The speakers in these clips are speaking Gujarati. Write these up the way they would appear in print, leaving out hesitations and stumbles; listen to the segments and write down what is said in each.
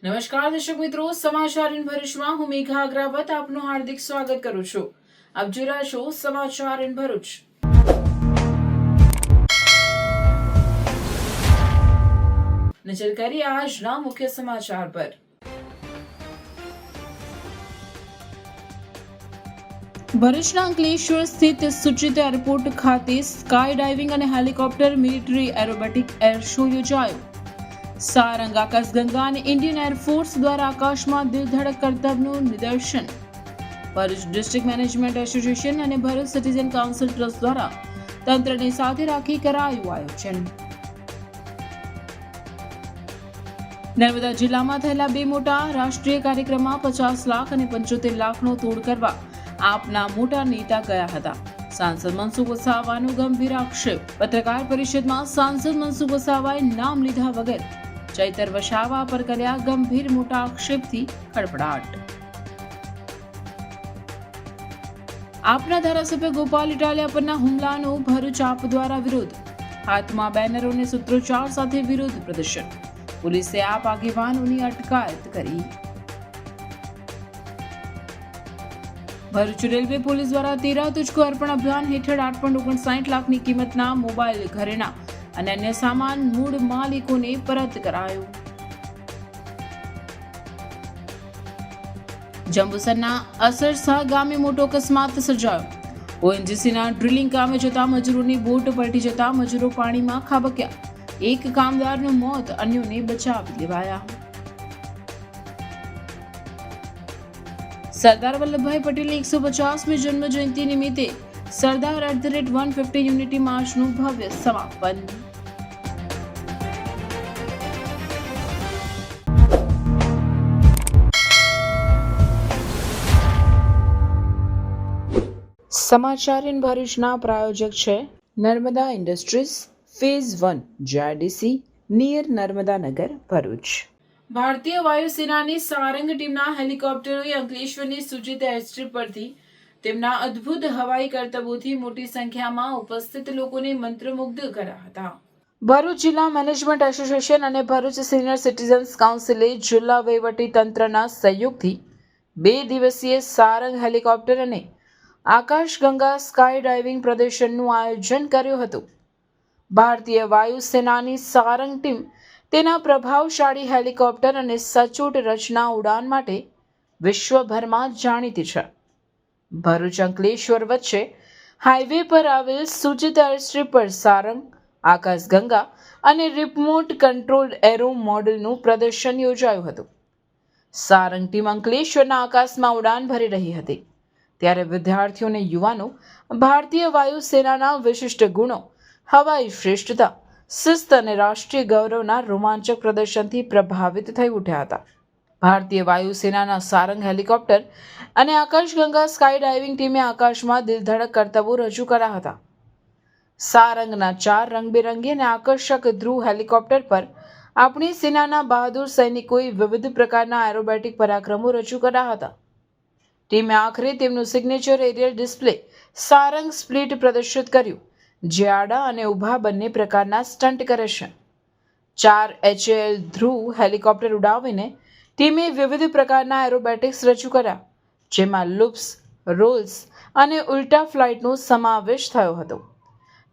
નમસ્કાર દર્શક મિત્રો, સમાચાર ઇન ભરૂચમાં હું મેઘા અગ્રવત આપનું હાર્દિક સ્વાગત કરું છું. આપ જોઈ રહ્યા છો સમાચાર ઇન ભરૂચ. નજર કરીએ આજના મુખ્ય સમાચાર પર. ભરૂચના અંકલેશ્વર સ્થિત સુચિત એરપોર્ટ ખાતે સ્કાય ડાઇવિંગ અને helicopter military aerobatic air show યોજાયો. સારંગ આકાશગંગા અને ઇન્ડિયન એરફોર્સ દ્વારા આકાશમાં દિલધડક કરતબનું નિદર્શન. ભરૂચ ડિસ્ટ્રિક્ટ મેનેજમેન્ટ એસોસિએશન અને ભરૂચ સિટીઝન કાઉન્સિલ ટ્રસ્ટ દ્વારા તંત્રને સાથે રાખી કરાયું આયોજન. નર્મદા જિલ્લામાં થયેલા બે મોટા રાષ્ટ્રીય કાર્યક્રમમાં 50 લાખ અને 75 લાખનો તોડ કરવા આપના મોટા નેતા ગયા હતા. સાંસદ મનસુખ વસાવાનો ગંભીર આક્ષેપ. પત્રકાર પરિષદમાં સાંસદ મનસુખ વસાવાએ નામ લીધા વગર ચૈતર વસાવા પર કર્યા ગંભીર મોટા આક્ષેપથી ખળભળાટ. આપના ધારાસભ્ય ગોપાલ ઇટાલિયા પરના હુમલાનો ભરૂચ આપ દ્વારા વિરોધ. હાથમાં બેનરો અને સૂત્રોચ્ચાર સાથે વિરોધ પ્રદર્શન. પોલીસે આપ આગેવાનોની અટકાયત કરી. ભરૂચ રેલવે પોલીસ દ્વારા 13 તુજકો અર્પણ અભિયાન હેઠળ 8.59 લાખની કિંમતના મોબાઈલ, ઘરેણાં અને અન્ય સામાન મૂળ માલિકોને પરત કરાયો. જંબુસરના અસરસા ગામે મોટો અકસ્માત સર્જાયો. ઓએનજીસીના ડ્રિલિંગ કામે જતા મજૂરોની બોટ પલટી જતા મજૂરો પાણીમાં ખાબક્યા. એક કામદારનું મોત, અન્યોને બચાવી લેવાયા. સરદાર વલ્લભભાઈ પટેલની 150મી જન્મ જયંતિ નિમિત્તે સરદાર @150 યુનિટી માર્ચનું ભવ્ય સમાપન. સમાચાર ઇન ભરૂચના પ્રાયોજક છે Narmada industries phase 1 GIDC near Narmada Nagar, Bharuch. ભારતીય વાયુસેનાની સારંગ ટીમના હેલિકોપ્ટરોએ અંકલેશ્વરની સુચિત એરસ્ટ્રીપ પરથી તેમના અદ્ભુત હવાઈ કરતબોથી મોટી સંખ્યામાં ઉપસ્થિત લોકોને મંત્રમુગ્ધ કર્યા હતા. ભરૂચ જિલ્લા મેનેજમેન્ટ એસોસિએશન અને ભરૂચ સિનિયર સિટીઝન્સ કાઉન્સિલે જિલ્લા વહીવટી તંત્રના સહયોગથી 2 દિવસીય સારંગ હેલિકોપ્ટર અને આકાશગંગા સ્કાય ડાઇવિંગ પ્રદર્શનનું આયોજન કર્યું હતું. ભારતીય વાયુસેનાની સારંગ ટીમ તેના પ્રભાવશાળી હેલિકોપ્ટર અને સચોટ રચના ઉડાન માટે વિશ્વભરમાં જાણીતી છે. ભરૂચ અંકલેશ્વર વચ્ચે હાઈવે પર આવેલ સૂચિત એરસ્ટ્રીપ પર સારંગ, આકાશગંગા અને રિમોટ કંટ્રોલ્ડ એરો મોડલનું પ્રદર્શન યોજાયું હતું. સારંગ ટીમ અંકલેશ્વરના આકાશમાં ઉડાન ભરી રહી હતી ત્યારે વિદ્યાર્થીઓ અને યુવાનો ભારતીય વાયુસેનાના વિશિષ્ટ ગુણો, હવાઈ શ્રેષ્ઠતા, શિસ્ત અને રાષ્ટ્રીય ગૌરવના રોમાંચક પ્રદર્શનથી પ્રભાવિત થઈ ઉઠ્યા હતા. ભારતીય વાયુસેનાના સારંગ હેલિકોપ્ટર અને આકાશગંગા સ્કાય ડાઇવિંગ ટીમે આકાશમાં દિલધડક કરતબો રજૂ કર્યા હતા. સારંગના 4 રંગબેરંગી અને આકર્ષક ધ્રુવ હેલિકોપ્ટર પર આપણી સેનાના બહાદુર સૈનિકોએ વિવિધ પ્રકારના એરોબેટિક પરાક્રમો રજૂ કર્યા હતા. ટીમે આખરે તેમનું signature aerial display Sarang split પ્રદર્શિત કર્યું, જે આડા અને ઊભા બંને પ્રકારના સ્ટન્ટ કરે છે. 4 HAL ધ્રુવ હેલિકોપ્ટર ઉડાવીને ટીમે વિવિધ પ્રકારના એરોબેટિક્સ રજૂ કર્યા, જેમાં લૂપ્સ, રોલ્સ અને ઉલ્ટા ફ્લાઇટનો સમાવેશ થયો હતો.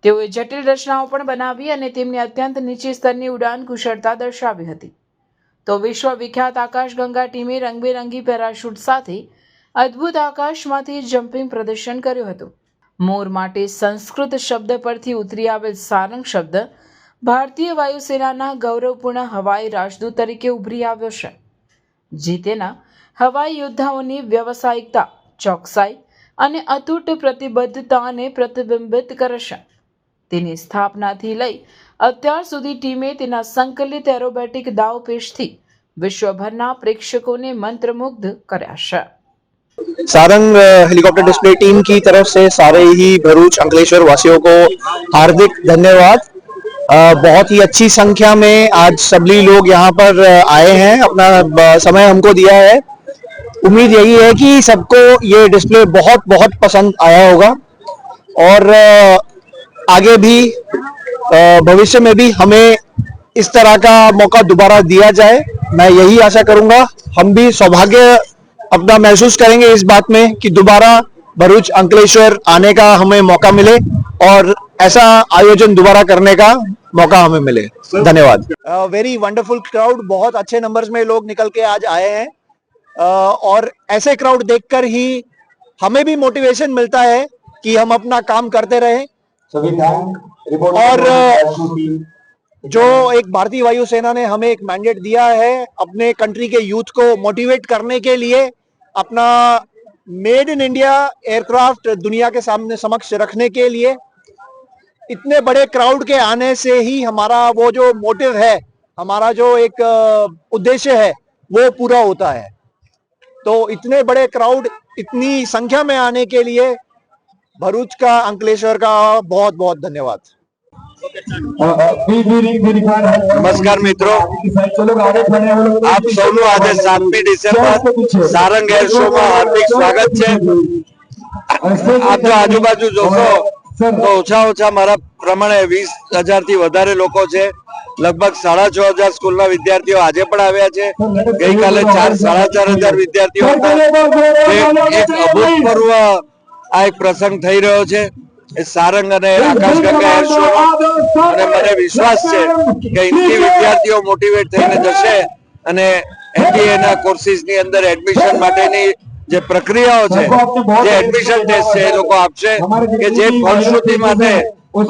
તેઓએ જટિલ રચનાઓ પણ બનાવી અને તેમની અત્યંત નીચી સ્તરની ઉડાન કુશળતા દર્શાવી હતી. તો વિશ્વવિખ્યાત આકાશગંગા ટીમે રંગબેરંગી પેરાશૂટ સાથે અદ્ભુત આકાશમાંથી જમ્પિંગ પ્રદર્શન કર્યું હતું. મોર માટે સંસ્કૃત શબ્દ પરથી ઉતરી આવેલ સારંગ શબ્દ ભારતીય વાયુસેનાના ગૌરવપૂર્ણ હવાઈ રાજદૂત તરીકે ઉભરી આવ્યો છે, જે તેના હવાઈ યોદ્ધાઓની વ્યવસાયિકતા, ચોકસાઈ અને અતૂટ પ્રતિબદ્ધતાને પ્રતિબિંબિત કરે છે. તેની સ્થાપનાથી લઈ અત્યાર સુધી ટીમે તેના સંકલિત એરોબેટિક દાવપેચથી વિશ્વભરના પ્રેક્ષકોને મંત્રમુગ્ધ કર્યા છે. सारंग हेलीकॉप्टर डिस्प्ले टीम की तरफ से सारे ही भरूच अंकलेश्वर वासियों को हार्दिक धन्यवाद। बहुत ही अच्छी संख्या में आज सभी लोग यहाँ पर आए हैं, अपना समय हमको दिया है। उम्मीद यही है कि सबको ये डिस्प्ले बहुत बहुत पसंद आया होगा और आगे भी भविष्य में भी हमें इस तरह का मौका दोबारा दिया जाए मैं यही आशा करूंगा हम भी सौभाग्य अपना महसूस करेंगे इस बात में कि दोबारा भरूच अंकलेश्वर आने का हमें मौका मिले और ऐसा आयोजन दोबारा करने का मौका हमें मिले। धन्यवाद। वेरी वंडरफुल क्राउड, बहुत अच्छे नंबर्स में लोग निकल के आज आए हैं और ऐसे क्राउड देखकर ही हमें भी मोटिवेशन मिलता है कि हम अपना काम करते रहें और जो एक भारतीय वायुसेना ने हमें एक मैंडेट दिया है अपने कंट्री के यूथ को मोटिवेट करने के लिए, अपना मेड इन इंडिया एयरक्राफ्ट दुनिया के सामने समक्ष रखने के लिए, इतने बड़े क्राउड के आने से ही हमारा वो जो मोटिव है, हमारा जो एक उद्देश्य है वो पूरा होता है। तो इतने बड़े क्राउड इतनी संख्या में आने के लिए भरूच का, अंकलेश्वर का बहुत बहुत धन्यवाद। નમસ્કાર મિત્રો, આપ સૌનું આજે 7મી ડિસેમ્બર સારંગ એર શોમાં હાર્દિક સ્વાગત છે। આપ જો આજુબાજુ જોશો તો ઓછા મારા પ્રમાણે 20,000 થી વધારે લોકો છે। લગભગ 6,500 સ્કૂલના વિદ્યાર્થીઓ આજે પણ આવ્યા છે। ગઈકાલે 4,500 વિદ્યાર્થીઓ હતા। એક અભૂતપૂર્વ આ એક પ્રસંગ થઈ રહ્યો છે સારંગ અને આકાશગંગા એર શો, અને મને વિશ્વાસ છે કે અહીંથી વિદ્યાર્થીઓ મોટિવેટ થઈને જશે અને એનડીએ ના કોર્સિસની અંદર એડમિશન માટેની જે પ્રક્રિયાઓ છે, જે એડમિશન ટેસ્ટ છે એ લોકો આપશે કે જે ફલશ્રુતિ માટે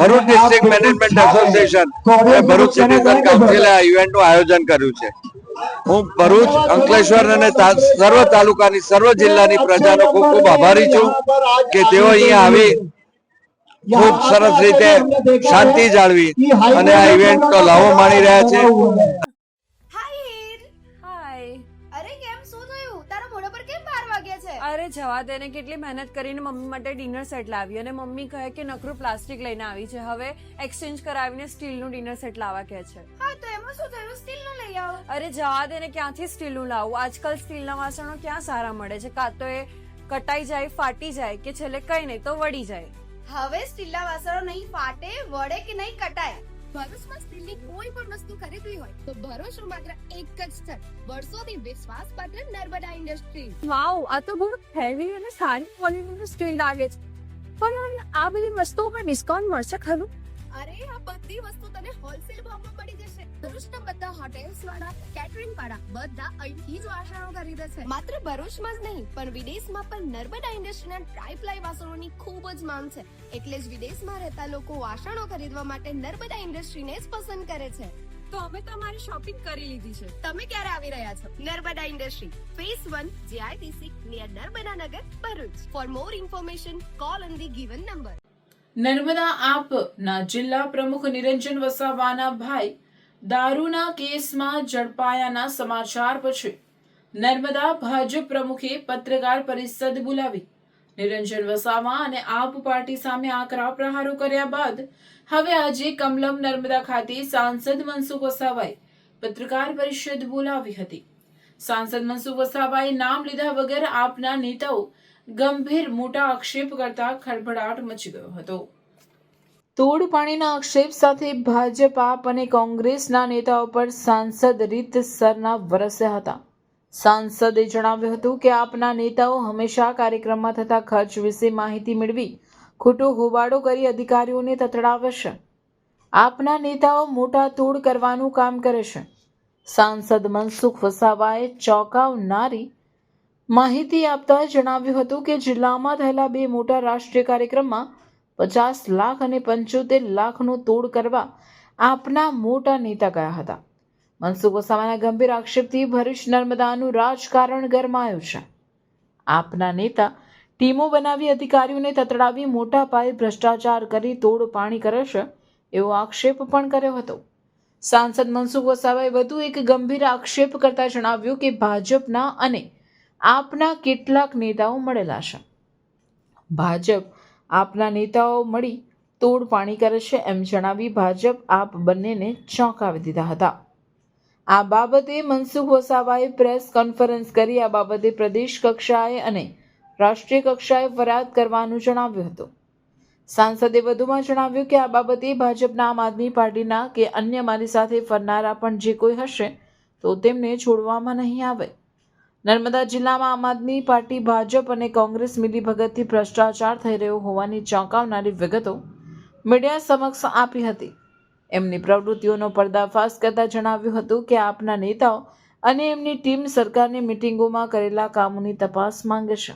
ભરૂચ ડિસ્ટ્રિક્ટ મેનેજમેન્ટ એસોસિએશન અને ભરૂચ સિટીઝન કાઉન્સિલે આ ઇવેન્ટનું આયોજન કર્યું છે। હું ભરૂચ, અંકલેશ્વર અને સર્વ તાલુકાની, સર્વ જિલ્લાની પ્રજાનો ખૂબ ખૂબ આભારી છું કે તેઓ અહીંયા આવી ખૂબ સરસ રીતે શાંતિ જાળવી અને આ ઇવેન્ટનો લાવો માણી રહ્યા છે। હાય હીર, હાય. અરે કેમ શું થયું? તારા મોઢા પર કેમ 12 વાગ્યા છે? અરે જવા દે ને, કેટલી મહેનત કરીને મમ્મી માટે ડિનર સેટ લાવી અને મમ્મી કહે કે નકરું પ્લાસ્ટિક લઈને આવી છે, હવે એક્સચેન્જ કરાવીને સ્ટીલનું ડિનર સેટ લાવવા કહે છે। હા તો એમાં શું થયું? સ્ટીલનું લઈ આવો. અરે જવા દે ને, ક્યાંથી સ્ટીલનું લાવું? આજકાલ સ્ટીલના વાસણો ક્યાં સારા મળે છે? કાં તો એ કટાઈ જાય, ફાટી જાય કે છેલ્લે કઈ નહીં તો વળી જાય। હવે સ્ટીલના વાસણો નહીં ફાટે, વળે કે નહીં કટાય। ભરૂચમાં સ્ટીલની કોઈ પણ વસ્તુ ખરીદવી હોય તો ભરૂચનું માત્ર એક જ સ્થળ, વર્ષોથી વિશ્વાસપાત્ર નર્મદા ઇન્ડસ્ટ્રીઝ। વાવ, આ તો બહુ હેવી અને સારી ક્વોલિટીનું સ્ટીલ લાગે છે, પણ આ બધી વસ્તુઓ પર ડિસ્કાઉન્ટ મળશે ખરું? અરે આ બધી વસ્તુ તને હોલસેલ ભાવમાં મળી જશે। ભરૂચના બધા હોટેલ્સ વાળા, કેટરિંગ વાળા બધા અહીંથી જ વાસણો ખરીદે છે। માત્ર ભરૂચમાં જ નહીં પણ વિદેશમાં પણ નર્મદા ઇન્ડસ્ટ્રીના ટ્રાયપ્લાય વાસણોની ખૂબ જ માંગ છે, એટલે જ વિદેશમાં રહેતા લોકો વાસણો ખરીદવા માટે નર્મદા ઇન્ડસ્ટ્રીને જ પસંદ કરે છે। તો અમે તમારી શોપિંગ કરી લીધી છે। તમે ક્યારે આવી રહ્યા છો? Narmada industry phase 1 GIDC near Narmada Nagar, Bharuch. For more information call on the given number. Narmada આપના જિલ્લા પ્રમુખ નિરંજન વસાવાના ભાઈ દારૂના કેસમાં ઝડપાયાના સમાચાર પછી નર્મદા ભાજપ પ્રમુખે પત્રકાર પરિષદ બોલાવી નિરંજન વસાવા અને આપ પાર્ટી સામે આકરા પ્રહારો કર્યા બાદ હવે આજે કમલમ નર્મદા ખાતે સાંસદ મનસુખ વસાવાએ પત્રકાર પરિષદ બોલાવી હતી। સાંસદ મનસુખ વસાવાએ નામ લીધા વગર આપના નેતાઓ ગંભીર મોટા આક્ષેપ કરતા ખળભળાટ મચી ગયો હતો। તોડ પાણીના આક્ષેપ સાથે ભાજપ, આપ અને કોંગ્રેસના નેતાઓ પર સાંસદ રીતસરના વરસ્યા હતા। સાંસદે જણાવ્યું હતું કે આપના નેતાઓ હંમેશા કાર્યક્રમમાં થતા ખર્ચ વિશે માહિતી મેળવી ખોટો હોબાળો કરી અધિકારીઓને તતડાવે છે। આપના નેતાઓ મોટા તોડ કરવાનું કામ કરે છે। સાંસદ મનસુખ વસાવાએ ચોંકાવનારી માહિતી આપતા જણાવ્યું હતું કે જિલ્લામાં થયેલા 2 મોટા રાષ્ટ્રીય કાર્યક્રમમાં 50 લાખ અને 75 લાખનો તોડ કરવા આપના મોટા નેતા ગયા હતા। મનસુખ વસાવાના ગંભીર આક્ષેપથી ભરૂચ નર્મદાનું રાજકારણ ગરમાયું છે। આપના નેતા ટીમો બનાવી અધિકારીઓને તતડાવી મોટા પાયે ભ્રષ્ટાચાર કરી તોડ પાણી કરે છે એવો આક્ષેપ પણ કર્યો હતો। સાંસદ મનસુખ વસાવાએ વધુ એક ગંભીર આક્ષેપ કરતા જણાવ્યું કે ભાજપના અને આપના કેટલાક નેતાઓ મળેલા છે। ભાજપ આપના નેતાઓ મળી તોડ પાણી કરે છે એમ જણાવી ભાજપ આપ બંનેને ચોંકાવી દીધા હતા। આ બાબતે મનસુખ વસાવાએ પ્રેસ કોન્ફરન્સ કરી આ બાબતે પ્રદેશ કક્ષાએ અને રાષ્ટ્રીય કક્ષાએ ફરિયાદ કરવાનું જણાવ્યું હતું। સાંસદે વધુમાં જણાવ્યું કે આ બાબતે ભાજપના, આમ આદમી પાર્ટીના કે અન્ય મારી સાથે ફરનારા પણ જે કોઈ હશે તો તેમને છોડવામાં નહીં આવે. નર્મદા જિલ્લામાં આમ આદમી પાર્ટી, ભાજપ અને કોંગ્રેસ મિલીભગતથી ભ્રષ્ટાચાર થઈ રહ્યો હોવાની ચોંકાવનારી વિગતો મીડિયા સમક્ષ આપી હતી. એમની પ્રવૃત્તિઓનો પર્દાફાશ કરતા જણાવ્યું હતું કે આપના નેતાઓ અને એમની ટીમ સરકારની મિટિંગોમાં કરેલા કામોની તપાસ માંગે છે.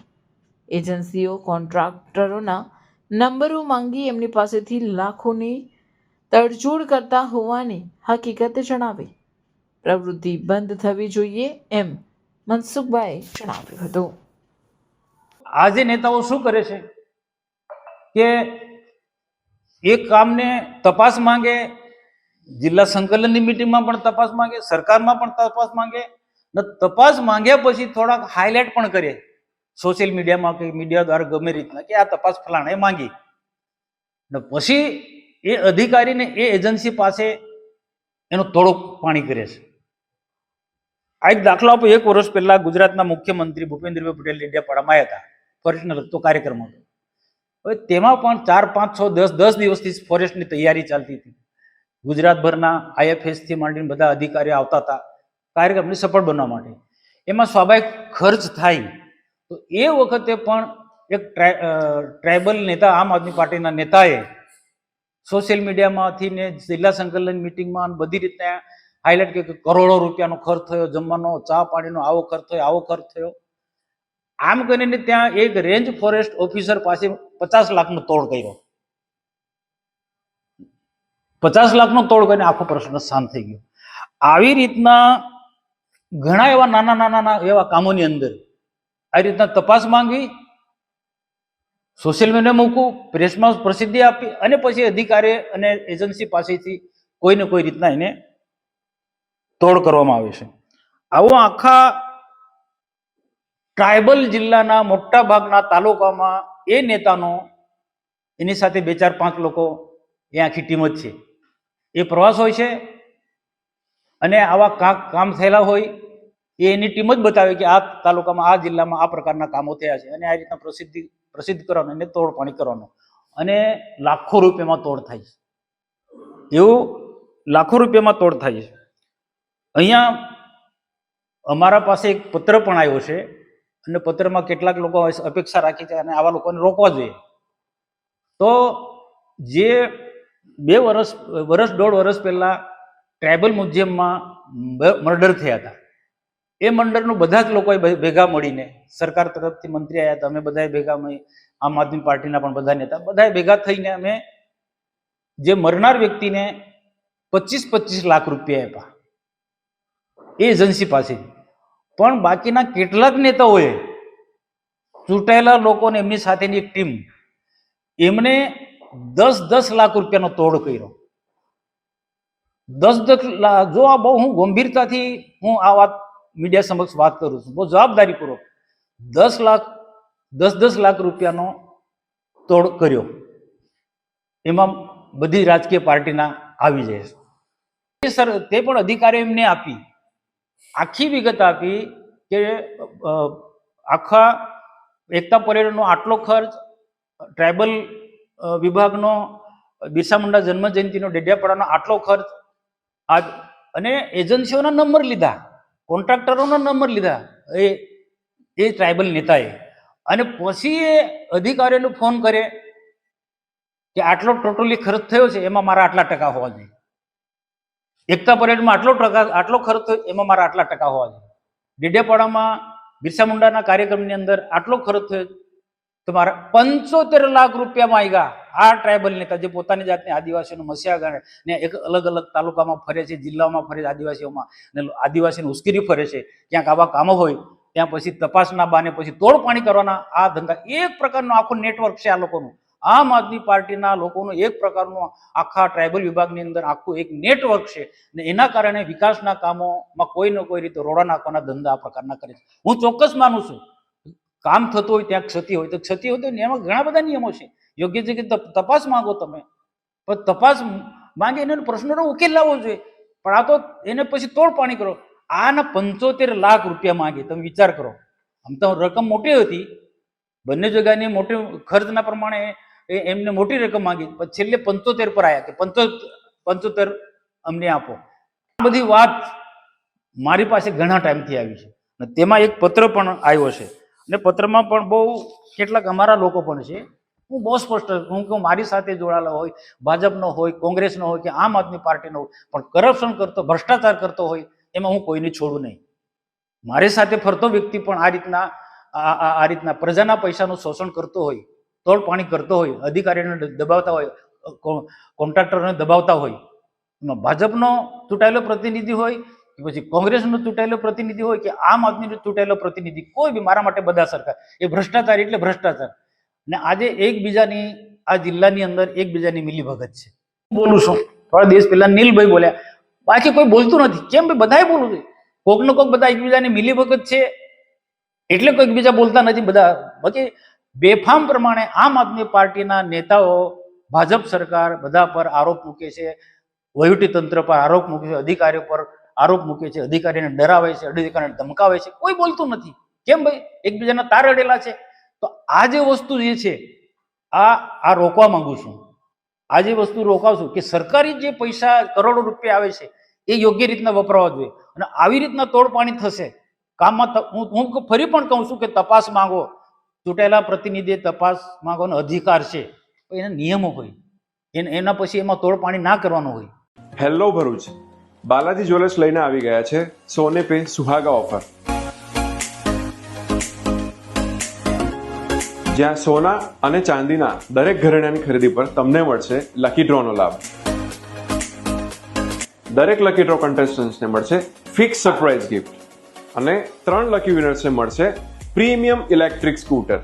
એજન્સીઓ કોન્ટ્રાક્ટરોના નંબરો માંગી એમની પાસેથી લાખોની તડજોડ કરતા હોવાની હકીકત જણાવી. પ્રવૃત્તિ બંધ થવી જોઈએ એમ મનસુખભાઈએ જણાવ્યું હતું. આજે નેતાઓ શું કરે છે કે એક કામને તપાસ માંગે, જિલ્લા સંકલનની મિટિંગમાં પણ તપાસ માંગે, સરકારમાં પણ તપાસ માંગે, ને તપાસ માંગ્યા પછી થોડાક હાઇલાઇટ પણ કરે સોશિયલ મીડિયામાં કે મીડિયા દ્વારા ગમે રીતના કે આ તપાસ ફલાણે માંગી, ને પછી એ અધિકારીને એ એજન્સી પાસે એનું તોડું પાણી કરે છે. આ એક દાખલો આપો. 1 વર્ષ પહેલા ગુજરાતના મુખ્યમંત્રી ભૂપેન્દ્રભાઈ પટેલ ડેડિયાપાડામાં આવ્યા હતા. ફોરેસ્ટને લગતો કાર્યક્રમ હતો. હવે તેમાં પણ 4, 5, 6, 10 દિવસથી ફોરેસ્ટની તૈયારી ચાલતી હતી. ગુજરાતભરના IFS થી માંડીને બધા અધિકારીઓ આવતા હતા કાર્યક્રમને સફળ બનાવવા માટે. એમાં સ્વાભાવિક ખર્ચ થાય. તો એ વખતે પણ એક ટ્રાઇબલ નેતા, આમ આદમી પાર્ટીના નેતાએ સોશિયલ મીડિયામાંથી ને જિલ્લા સંકલન મિટિંગમાં બધી રીતના હાઇલાઇટ કે કરોડો રૂપિયાનો ખર્ચ થયો, જમવાનો, ચા પાણીનો આવો ખર્ચ થયો, આવો ખર્ચ થયો. આમ કરીને ત્યાં એક રેન્જ ફોરેસ્ટ ઓફિસર પાસે 50 લાખનો તોડ કર્યો. 50 લાખનો તોડ કરીને આખો પ્રશ્ન શાંત થઈ ગયો. આવી રીતના ઘણા એવા નાના એવા કામોની અંદર આવી રીતના તપાસ માંગવી, સોશિયલ મીડિયા મૂકવું, પ્રેસમાં પ્રસિદ્ધિ આપી અને પછી અધિકારી અને એજન્સી પાસેથી કોઈને કોઈ રીતના એને તોડ કરવામાં આવે છે. આવો આખા ટ્રાઇબલ જિલ્લાના મોટા ભાગના તાલુકામાં એ નેતાનો, એની સાથે 2, 4, 5 લોકો, એ આખી ટીમ જ છે. એ પ્રવાસ હોય છે અને આવા કામ થયેલા હોય એ એની ટીમ જ બતાવે કે આ તાલુકામાં, આ જિલ્લામાં આ પ્રકારના કામો થયા છે અને આ રીતના પ્રસિદ્ધ કરવાનું, એને તોડ પાણી કરવાનું, અને લાખો રૂપિયામાં તોડ થાય છે. એવું લાખો રૂપિયામાં તોડ થાય છે. અહીંયા અમારા પાસે એક પત્ર પણ આવ્યો છે અને પત્રમાં કેટલાક લોકો અપેક્ષા રાખી છે અને આવા લોકોને રોકવા જોઈએ. તો જે 2 વર્ષ, 1.5 વર્ષ પહેલા ટ્રાઇબલ મ્યુઝિયમમાં મર્ડર થયા હતા, એ મર્ડરનું બધા જ લોકોએ ભેગા મળીને, સરકાર તરફથી મંત્રી આવ્યા હતા, અમે બધાએ ભેગા મળી, આમ આદમી પાર્ટીના પણ બધા નેતા, બધાએ ભેગા થઈને અમે જે મરનાર વ્યક્તિને 25-25 લાખ રૂપિયા આપ્યા એ એજન્સી પાસે. પણ બાકીના કેટલાક નેતાઓએ, ચૂંટાયેલા લોકોને, એમની સાથેની એક ટીમ, એમને 10-10 લાખ રૂપિયાનો તોડ કર્યો. 10 લાખ. જો આ બહુ હું ગંભીરતાથી હું આ વાત મીડિયા સમક્ષ વાત કરું છું, બહુ જવાબદારીપૂર્વક 10 લાખ રૂપિયાનો તોડ કર્યો. એમાં બધી રાજકીય પાર્ટીના આવી જાય છે. સર, તે પણ અધિકારીઓ એમને આપી, આખી વિગત આપી કે આખા એકતા પરેડનો આટલો ખર્ચ, ટ્રાઇબલ વિભાગનો બિરસા મુંડા જન્મ જયંતિનો ડેડિયાપાડાનો આટલો ખર્ચ, અને એજન્સીઓના નંબર લીધા, કોન્ટ્રાક્ટરોના નંબર લીધા એ ટ્રાઇબલ નેતાએ. અને પછી એ અધિકારીઓને ફોન કરે કે આટલો ટોટલી ખર્ચ થયો છે, એમાં મારા આટલા ટકા હોવા જોઈએ. એકતા પરેડમાં આટલો ખર્ચ થયો, એમાં મારા આટલા ટકા હોવા જોઈએ. ડેડિયાપાડામાં બિરસા મુંડાના કાર્યક્રમની અંદર આટલો ખર્ચ થયો, તો મારા 75 લાખ રૂપિયામાં આવી ગયા. આ ટ્રાઇબલ નેતા જે પોતાની જાતને આદિવાસીનો મસીહા ગણે ને એક અલગ અલગ તાલુકામાં ફરે છે, જિલ્લાઓમાં ફરે છે, આદિવાસીઓમાં, ને આદિવાસીને ઉશ્કેરી ફરે છે, ક્યાંક આવા કામો હોય ત્યાં પછી તપાસના બાને પછી તોડ પાણી કરવાના આ ધંધા, એક પ્રકારનું આખું નેટવર્ક છે આ લોકોનું. આમ આદમી પાર્ટીના લોકોનું એક પ્રકારનું આખા ટ્રાઇબલ વિભાગની અંદર આખું એક નેટવર્ક છે, ને એના કારણે વિકાસના કામોમાં કોઈ ને કોઈ રીતે રોડા નાખવાના ધંધા આ પ્રકારના કરે છે. હું ચોક્કસ માનું છું, કામ થતું હોય ત્યાં ક્ષતિ હોય તો ક્ષતિ હોય તો એમાં ઘણા બધા નિયમો છે. યોગ્ય જગ્યાએ તપાસ માંગો તમે, પણ તપાસ માંગે એનો પ્રશ્નનો ઉકેલ લાવવો જોઈએ. પણ આ તો એને પછી તોડ પાણી કરો. આના 75 લાખ રૂપિયા માંગે, તમે વિચાર કરો. આમ તો રકમ મોટી હતી, બંને જગ્યાની મોટી ખર્ચના પ્રમાણે એમને મોટી રકમ માંગી, પણ છેલ્લે 75 પર આવ્યા કે 75 અમને આપો. આ બધી વાત મારી પાસે ઘણા ટાઈમથી આવી છે અને તેમાં એક પત્ર પણ આવ્યો છે અને પત્રમાં પણ બહુ કેટલાક અમારા લોકો પણ છે. હું બહુ સ્પષ્ટ હું કે મારી સાથે જોડાયેલા હોય, ભાજપનો હોય, કોંગ્રેસનો હોય કે આમ આદમી પાર્ટીનો હોય, પણ કરપ્શન કરતો, ભ્રષ્ટાચાર કરતો હોય એમાં હું કોઈને છોડું નહીં. મારી સાથે ફરતો વ્યક્તિ પણ આ રીતના પ્રજાના પૈસાનું શોષણ કરતો હોય, તોડ પાણી કરતો હોય, અધિકારીઓને દબાવતા હોય, કોન્ટ્રાક્ટરોને દબાવતા હોય, એમાં ભાજપનો ચૂંટાયેલો પ્રતિનિધિ હોય કે પછી કોંગ્રેસનો ચૂંટાયેલો પ્રતિનિધિ હોય કે આમ આદમીનો ચૂંટાયેલો પ્રતિનિધિ, કોઈ બી મારા માટે બધા સરકાર. એ ભ્રષ્ટાચાર એટલે ભ્રષ્ટાચાર. અને આજે એકબીજાની આ જિલ્લાની અંદર એકબીજાની મિલીભગત છે. બોલું છું થોડા દિવસ પહેલા નીલભાઈ બોલ્યા, બાકી કોઈ બોલતું નથી. કેમ ભાઈ? બધાએ બોલવું જોઈએ. કોક ને કોક બધા એકબીજાની મિલીભગત છે એટલે કોઈ એકબીજા બોલતા નથી બધા. બાકી બેફામ પ્રમાણે આમ આદમી પાર્ટીના નેતાઓ ભાજપ સરકાર બધા પર આરોપ મૂકે છે, વહીવટી તંત્ર પર આરોપ મૂકે છે, અધિકારીઓ પર આરોપ મૂકે છે, અધિકારીને ડરાવે છે, અધિકારીને ધમકાવે છે. કોઈ બોલતું નથી. કેમ ભાઈ? એકબીજાના તાર અડેલા છે. તો આ જે વસ્તુ જે છે આ રોકવા માંગુ છું. આ જે વસ્તુ રોકાવશું કે સરકારી જે પૈસા કરોડો રૂપિયા આવે છે એ યોગ્ય રીતના વપરાવા જોઈએ. અને આવી રીતના તોડ પાણી થશે કામમાં હું ફરી પણ કહું છું કે તપાસ માંગો. ચૂંટાયેલા પ્રતિનિધિએ તપાસ માંગવાનો અધિકાર છે, એના નિયમો હોય, એના પછી એમાં તોડ પાણી ના કરવાનું હોય. હેલો ભરૂચ, બાલાજી જ્વેલર્સ લઈને આવી ગયા છે સોને પે સુહાગા ઓફર, જ્યાં સોના અને ચાંદીના દરેક ઘરેણાની ખરીદી પર તમને મળશે લકી ડ્રોનો લાભ. દરેક લકી ડ્રો કન્ટેસ્ટન્ટ્સને મળશે ફિક્સ સરપ્રાઇઝ ગિફ્ટ અને 3 લકી વિનર્સને મળશે પ્રીમિયમ ઇલેક્ટ્રિક સ્કૂટર.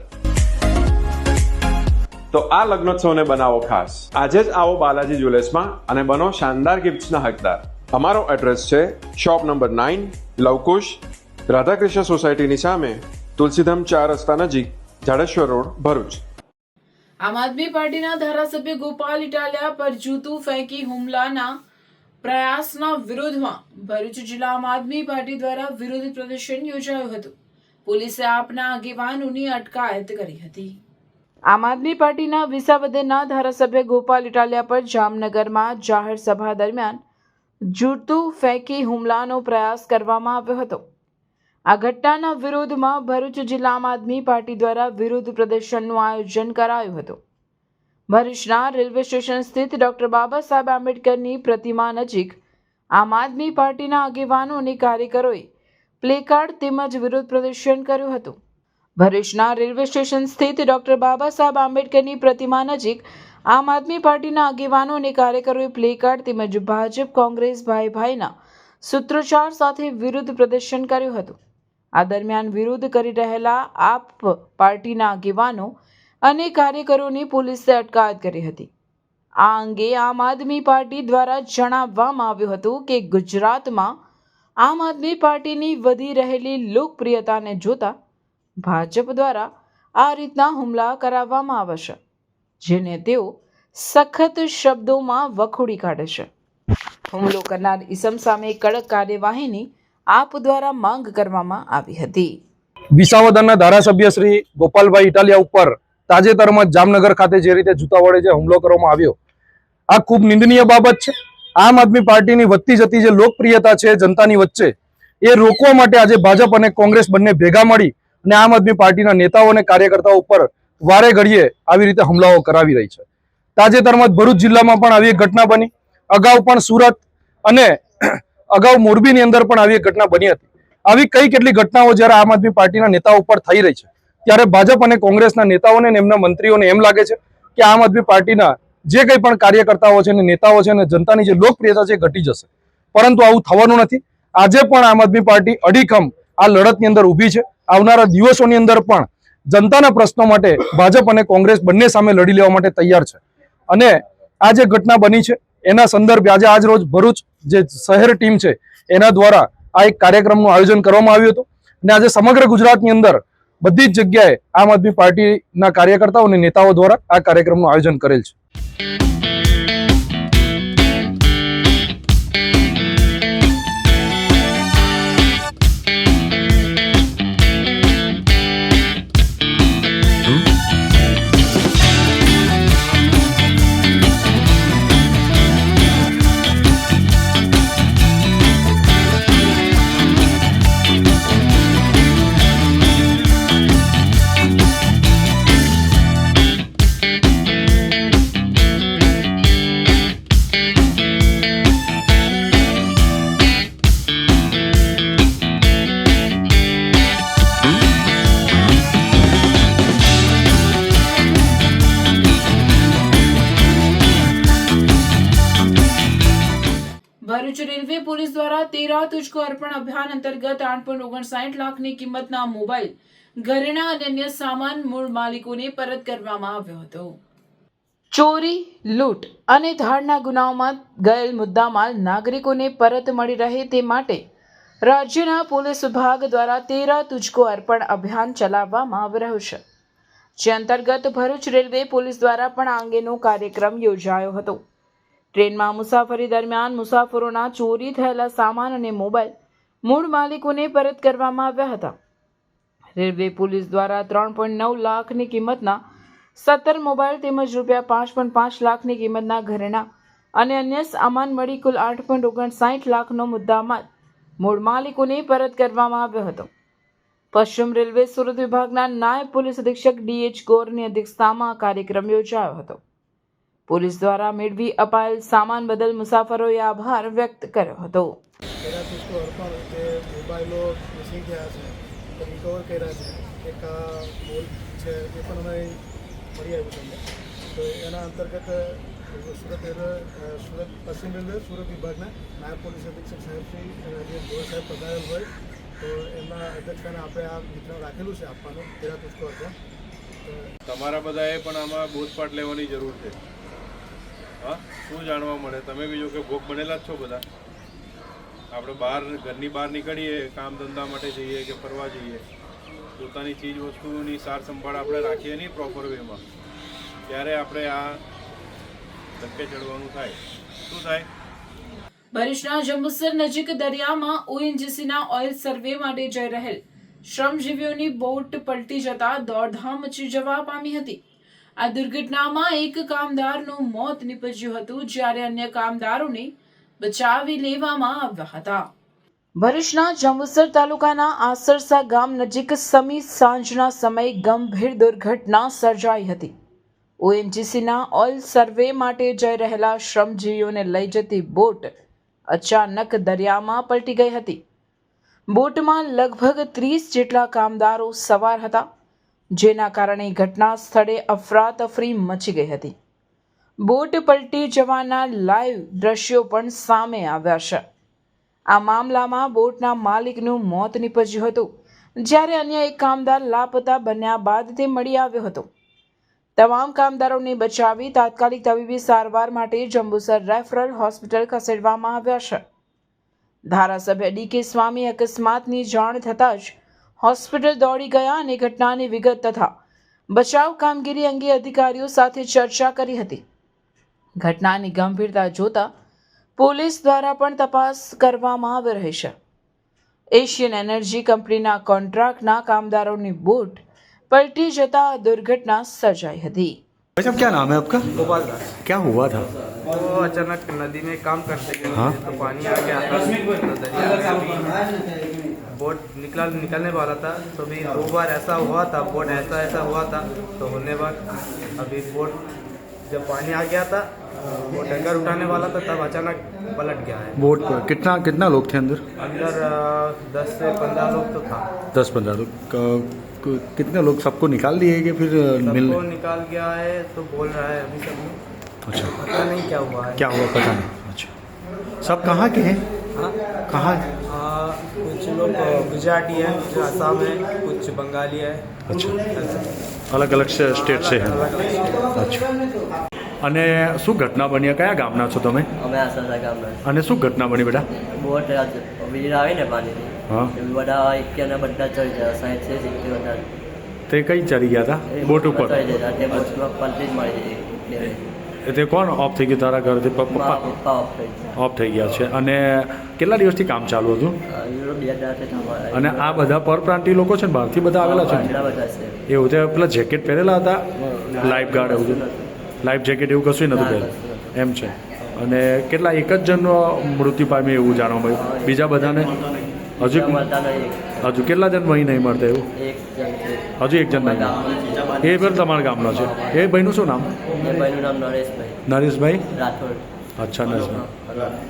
તો આ લગ્નોત્સવને બનાવો ખાસ. આજે જ આવો બાલાજી જ્વેલર્સમાં અને બનો શાનદાર ગિફ્ટ્સના હકદાર. અમારો એડ્રેસ છે શોપ નંબર 9, લવકુશ, રાધાકૃષ્ણ સોસાયટીની સામે, તુલસીધામ 4 રસ્તા નજીક, જાડેશ્વર રોડ, ભરૂચ. આમ આદમી પાર્ટીના ધારાસભ્ય ગોપાલ ઇટાલિયા પર જૂતું ફેંકી હુમલાના પ્રયાસના વિરોધમાં ભરૂચ જિલ્લા આમ આદમી પાર્ટી દ્વારા વિરોધ પ્રદર્શન યોજાયું હતું. પોલીસે આપના આગેવાનોની અટકાયત કરી હતી. આમ આદમી પાર્ટીના વિસાવદરના ધારાસભ્ય ગોપાલ ઇટાલિયા પર જામનગરમાં જાહેર સભા દરમિયાન જૂતું ફેંકી હુમલાનો પ્રયાસ કરવામાં આવ્યો હતો. આ ઘટનાના વિરોધમાં ભરૂચ જિલ્લા આમ આદમી પાર્ટી દ્વારા વિરોધ પ્રદર્શનનું આયોજન કરાયું હતું. ભરૂચના રેલવે સ્ટેશન સ્થિત ડોક્ટર બાબા સાહેબ આંબેડકરની પ્રતિમા નજીક આમ આદમી પાર્ટીના આગેવાનો અને કાર્યકરોએ પ્લેકાર્ડ તેમજ વિરોધ પ્રદર્શન કર્યું હતું. ભરૂચના રેલવે સ્ટેશન સ્થિત ડોક્ટર બાબા સાહેબ આંબેડકરની પ્રતિમા નજીક આમ આદમી પાર્ટીના આગેવાનો અને કાર્યકરોએ પ્લેકાર્ડ તેમજ ભાજપ કોંગ્રેસ ભાઈ ભાઈના સૂત્રોચ્ચાર સાથે વિરોધ પ્રદર્શન કર્યું હતું. આ દરમિયાન વિરોધ કરી રહેલા આપ પાર્ટીના આગેવાનો અને કાર્યકરોની પોલીસે અટકાયત કરી હતી. આ અંગે આમ આદમી પાર્ટી દ્વારા જણાવવામાં આવ્યું હતું કે ગુજરાતમાં આમ આદમી પાર્ટીની વધી રહેલી લોકપ્રિયતાને જોતા ભાજપ દ્વારા આ રીતના હુમલા કરાવવામાં આવે છે, જેને તેઓ સખત શબ્દોમાં વખોડી કાઢે છે. હુમલો કરનાર ઇસમ સામે કડક કાર્યવાહીની આપ દ્વારા માંગ કરવામાં આવી હતી. વિસાવદરના ધારાસભ્ય શ્રી ગોપાલભાઈ ઇટાલિયા ઉપર તાજેતરમાં જામનગર ખાતે જે રીતે જૂતા વડે જે હુમલો કરવામાં આવ્યો, આ ખૂબ નિંદનીય બાબત છે. આમ આદમી પાર્ટીની વધતી જતી જે લોકપ્રિયતા છે જનતાની વચ્ચે, એ રોકવા માટે આજે ભાજપ અને કોંગ્રેસ બંને ભેગા મળી અને આમ આદમી પાર્ટીના નેતાઓ અને કાર્યકર્તાઓ ઉપર વારે ઘડીએ આવી રીતે હુમલાઓ કરાવી રહી છે. તાજેતરમાં ભરૂચ જિલ્લામાં પણ આવી એક ઘટના બની, અગાઉ પણ સુરત અને અગાઉ મોરબીની અંદર પણ આવી એક ઘટના બની હતી. આવી કઈ કેટલી ઘટનાઓ જ્યારે આમ આદમી પાર્ટીના નેતાઓ ઉપર થઈ રહી છે, ત્યારે ભાજપ અને કોંગ્રેસના નેતાઓને અને એમના મંત્રીઓને એમ લાગે છે કે આમ આદમી પાર્ટીના જે કંઈ પણ કાર્યકર્તાઓ છે અને નેતાઓ છે અને જનતાની જે લોકપ્રિયતા છે ઘટી જશે, પરંતુ આવું થવાનું નથી. આજે પણ આમ આદમી પાર્ટી અડીખમ આ લડતની અંદર ઊભી છે. આવનારા દિવસોની અંદર પણ જનતાના પ્રશ્નો માટે ભાજપ અને કોંગ્રેસ બંને સામે લડી લેવા માટે તૈયાર છે. અને આ જે ઘટના બની છે એના સંદર્ભે આજે આજ રોજ ભરૂચ જે શહેર ટીમ છે એના દ્વારા આ એક કાર્યક્રમનું આયોજન કરવામાં આવ્યું હતું. અને આજે સમગ્ર ગુજરાતની અંદર બધી જ જગ્યાએ આમ આદમી પાર્ટીના કાર્યકર્તાઓ અને નેતાઓ દ્વારા આ કાર્યક્રમનું આયોજન કરેલ છે. ભરૂચ રેલવે પોલીસ દ્વારા 13 તુજકો અર્પણ અભિયાન અંતર્ગત 8.59 લાખની કિંમતના મોબાઈલ, ઘરેણાં અને અન્ય સામાન મૂળ માલિકોને પરત કરવામાં આવ્યો હતો. ચોરી, લૂંટ અને ધાડના ગુનાઓમાં ગયેલ મુદ્દામાલ નાગરિકોને પરત મળી રહે તે માટે રાજ્યના પોલીસ વિભાગ દ્વારા 13 તુજકો અર્પણ અભિયાન ચલાવવામાં આવી રહ્યું છે, જે અંતર્ગત ભરૂચ રેલવે પોલીસ દ્વારા પણ આ અંગેનો કાર્યક્રમ યોજાયો હતો. ટ્રેનમાં મુસાફરી દરમિયાન મુસાફરોના ચોરી થયેલા સામાન અને મોબાઈલ મૂળ માલિકોને પરત કરવામાં આવ્યા હતા. રેલવે પોલીસ દ્વારા 3.9 લાખની કિંમતના 17 મોબાઈલ તેમજ ₹5.5 લાખની કિંમતના ઘરેણાં અને અન્ય સામાન મળી કુલ 8.59 લાખનો મુદ્દામાલ મૂળ માલિકોને પરત કરવામાં આવ્યો હતો. પશ્ચિમ રેલવે સુરત વિભાગના નાયબ પોલીસ અધિક્ષક DH ગોરની અધ્યક્ષતામાં આ કાર્યક્રમ યોજાયો હતો. પોલીસ દ્વારા મેળવી અપાયેલ સામાન બદલ મુસાફરોએ આભાર વ્યક્ત કર્યો હતો. મોબાઈલો મિસિંગ થયા છે, રિકવર કર્યા છે, એક મોલ છે એ પણ અમે મળી આવ્યું તમને. તો એના અંતર્ગત સુરત પશ્ચિમ રેલવે સુરત વિભાગના નાયબ પોલીસ અધિક્ષક સાહેબ શ્રી જે ગોર સાહેબ પધારેલ હોય તો એમના અધ્યક્ષતાને આપણે આ વિતરણ રાખેલું છે આપવાનું 13 તુજકો અર્પણ. તમારા બધાએ પણ આમાં બોધપાઠ લેવાની જરૂર છે. હા, શું જાણવા મળે? તમે બી જો કે ભોગ બનેલા જ છો બધા. આપણે ઘરની બહાર નીકળીએ, કામ ધંધા માટે જઈએ કે ફરવા જઈએ, પોતાની ચીજ વસ્તુની સાર સંભાળ આપણે રાખીએ નહીં પ્રોપર વેમાં, ત્યારે આપણે આ ધક્કે ચડવાનું થાય. શું થાય? ભરૂચના જંબુસર નજીક દરિયામાં ONGCના ઓઇલ સર્વે માટે જઈ રહેલ શ્રમજીવીઓની બોટ પલટી જતા દોડધામ મચી જવા પામી હતી. આ દુર્ઘટનામાં એક કામદારનું મોત નીપજ્યું હતું, જ્યારે અન્ય કામદારોને બચાવી લેવામાં આવ્યા હતા. ભરૂચના જંબુસર તાલુકાના આસરસા ગામ નજીક સમી સાંજના સમયે ગંભીર દુર્ઘટના સર્જાઈ હતી. ONGCના ઓઇલ સર્વે માટે જઈ રહેલા શ્રમજીવીઓને લઈ જતી બોટ અચાનક દરિયામાં પલટી ગઈ હતી. બોટમાં લગભગ 30 જેટલા કામદારો સવાર હતા, જેના કારણે ઘટના સ્થળે અફરાતફરી મચી ગઈ હતી. બોટ પલટી જવાના લાઈવ દ્રશ્યો પણ સામે આવ્યા છે. આ મામલામાં બોટના માલિકનું મોત નીપજ્યું હતું, જ્યારે અન્ય એક કામદાર લાપતા બન્યા બાદ તે મળી આવ્યો હતો. તમામ કામદારોને બચાવી તાત્કાલિક તબીબી સારવાર માટે જંબુસર રેફરલ હોસ્પિટલ ખસેડવામાં આવ્યા છે. ધારાસભ્ય DK સ્વામી અકસ્માતની જાણ થતાં જ હોસ્પિટલ દોડી ગયા અને ઘટનાની વિગત તથા બચાવ કામગીરી અંગે અધિકારીઓ સાથે ચર્ચા કરી હતી. ઘટનાની ગંભીરતા જોતા પોલીસ દ્વારા પણ તપાસ કરવામાં આવી રહી છે. એશિયન એનર્જી કંપનીના કોન્ટ્રાક્ટના કામદારોની બોટ पलटी जता दुर्घटना सर्जाई थी. भाई साहब क्या नाम है आपका? गोपाल दास. क्या हुआ था? तो अचानक नदी में काम करते थे. हाँ? तो पानी आ गया था, तो दरिया में बोट निकलने वाला था. तो भी 2 बार ऐसा हुआ था, बोट ऐसा हुआ था. तो होने बाद अभी बोट जब पानी आ गया था, वो टैंकर उठाने वाला था, तब अचानक पलट गया है. बोट पर कितना लोग थे अंदर? अंदर 10 से 15 लोग तो था. 10-15 लोग. कितने लोग सबको निकाल दिए कि फिर सबको निकाल गया है तो बोल रहा है अभी सब. अच्छा, पता नहीं क्या हुआ है. क्या हुआ पता नहीं. अच्छा, सब कहाँ के हैं? हाँ, कहाँ? कुछ लोग गुजराती है, कुछ आसाम है, कुछ बंगाली है. अच्छा, अलग अलग स्टेट से हैं. अच्छा, અને શું ઘટના બની? કયા ગામના છો તમે? અમે આસરસા ગામના. અને શું ઘટના બની બેટા? બોટ વીજળી આવે ને પાણીની, હા, બધા એક્યાના બધા ચડી ગયા, 60 છે 70 બધા. તે કઈ ચડી ગયા હતા બોટ ઉપર? ચડી ગયા તે બોટમાં પલટી જ મારી ગઈ. તે કોણ ઓફ થઈ ગયું તારા ઘરથી? પપ્પા ઓફ થઈ ગયા. ઓફ થઈ ગયા છે. અને કેટલા દિવસથી કામ ચાલુ હતું? 2 દાડાથી તમારા. અને આ બધા પરપ્રાંતિ લોકો છે ને, બહારથી બધા આવેલા છે? બધા છે. એવું તે પેલા જેકેટ પહેરેલા હતા, લાઈફ ગાર્ડ એવું છે? લાઈફ જેકેટ એવું કશું નહોતું પહેરેલું એમ છે. અને કેટલા એક જ જણનું મૃત્યુ પામ્યું એવું જાણવા મળ્યું? બીજા બધાને હજુ કેટલા જણ વહી નહીં મળતા એવું? હજુ એક જણ નહીં. એ પણ તમારા ગામનો છે? એ ભાઈનું શું નામ? ભાઈનું નામ નરેશભાઈ. નરેશભાઈ રાઠોડ. અચ્છા, નરેશભાઈ.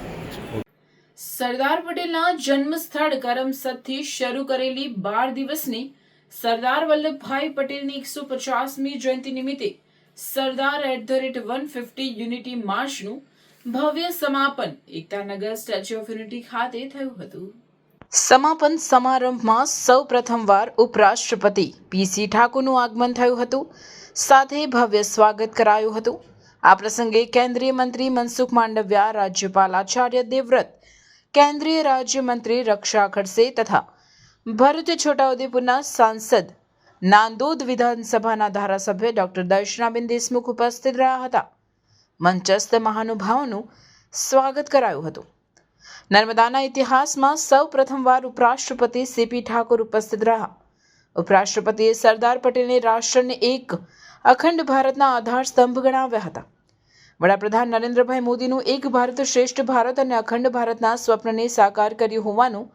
સરદાર પટેલના જન્મ સ્થળ કરમસદથી શરૂ કરેલી 12 દિવસની સરદાર વલ્લભભાઈ પટેલની 150મી જયંતિ નિમિત્તે સરદાર @150 યુનિટી માર્ચનું ભવ્ય સમાપન એકતાનગર સ્ટેચ્યુ ઓફ યુનિટી ખાતે થયું હતું. સમાપન સમારંભમાં સૌ પ્રથમવાર ઉપરાષ્ટ્રપતિ પીસી ઠાકોરનું આગમન થયું હતું. સાથે ભવ્ય સ્વાગત કરાયું હતું. આ પ્રસંગે કેન્દ્રીય મંત્રી મનસુખ માંડવિયા, રાજ્યપાલ આચાર્ય દેવવ્રત, કેન્દ્રીય રાજ્યમંત્રી રક્ષા ખડસે તથા ભરૂચ છોટાઉદેપુરના સાંસદ, નાંદોદ વિધાનસભાના ધારાસભ્ય ડોક્ટર દર્શનાબેન દેશમુખ ઉપસ્થિત રહ્યા હતા. મંચસ્થ મહાનુભાવોનું સ્વાગત કરાયું હતું. નર્મદાના ઇતિહાસમાં સૌ પ્રથમવાર ઉપરાષ્ટ્રપતિ સીપી ઠાકોર ઉપસ્થિત રહ્યા. ઉપરાષ્ટ્રપતિએ સરદાર પટેલને રાષ્ટ્રને એક અખંડ ભારતના આધાર સ્તંભ ગણાવ્યા હતા. વડાપ્રધાન નરેન્દ્રભાઈ મોદીનું એક ભારત શ્રેષ્ઠ ભારત અને અખંડ ભારતના સ્વપ્નને સાકાર કર્યું હોવાનું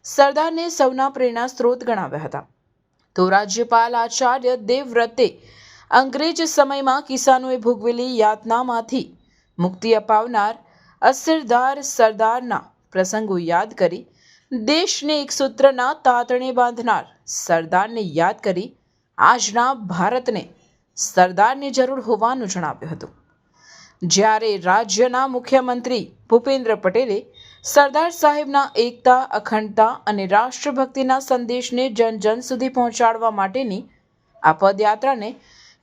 સરદારને સૌના પ્રેરણા સ્ત્રોત ગણાવ્યા હતા. તો રાજ્યપાલ આચાર્ય દેવવ્રતે અંગ્રેજ સમયમાં કિસાનોએ ભોગવેલી યાતનામાંથી મુક્તિ અપાવનાર અસરદાર સરદારના પ્રસંગો યાદ કરી દેશને એક સૂત્રના તાતણે બાંધનાર સરદારને યાદ કરી આજના ભારતને સરદારની જરૂર હોવાનું જણાવ્યું હતું. જ્યારે રાજ્યના મુખ્યમંત્રી ભૂપેન્દ્ર પટેલે સરદાર સાહેબના એકતા, અખંડતા અને રાષ્ટ્રભક્તિના સંદેશને જન જન સુધી પહોંચાડવા માટેની આ પદયાત્રાને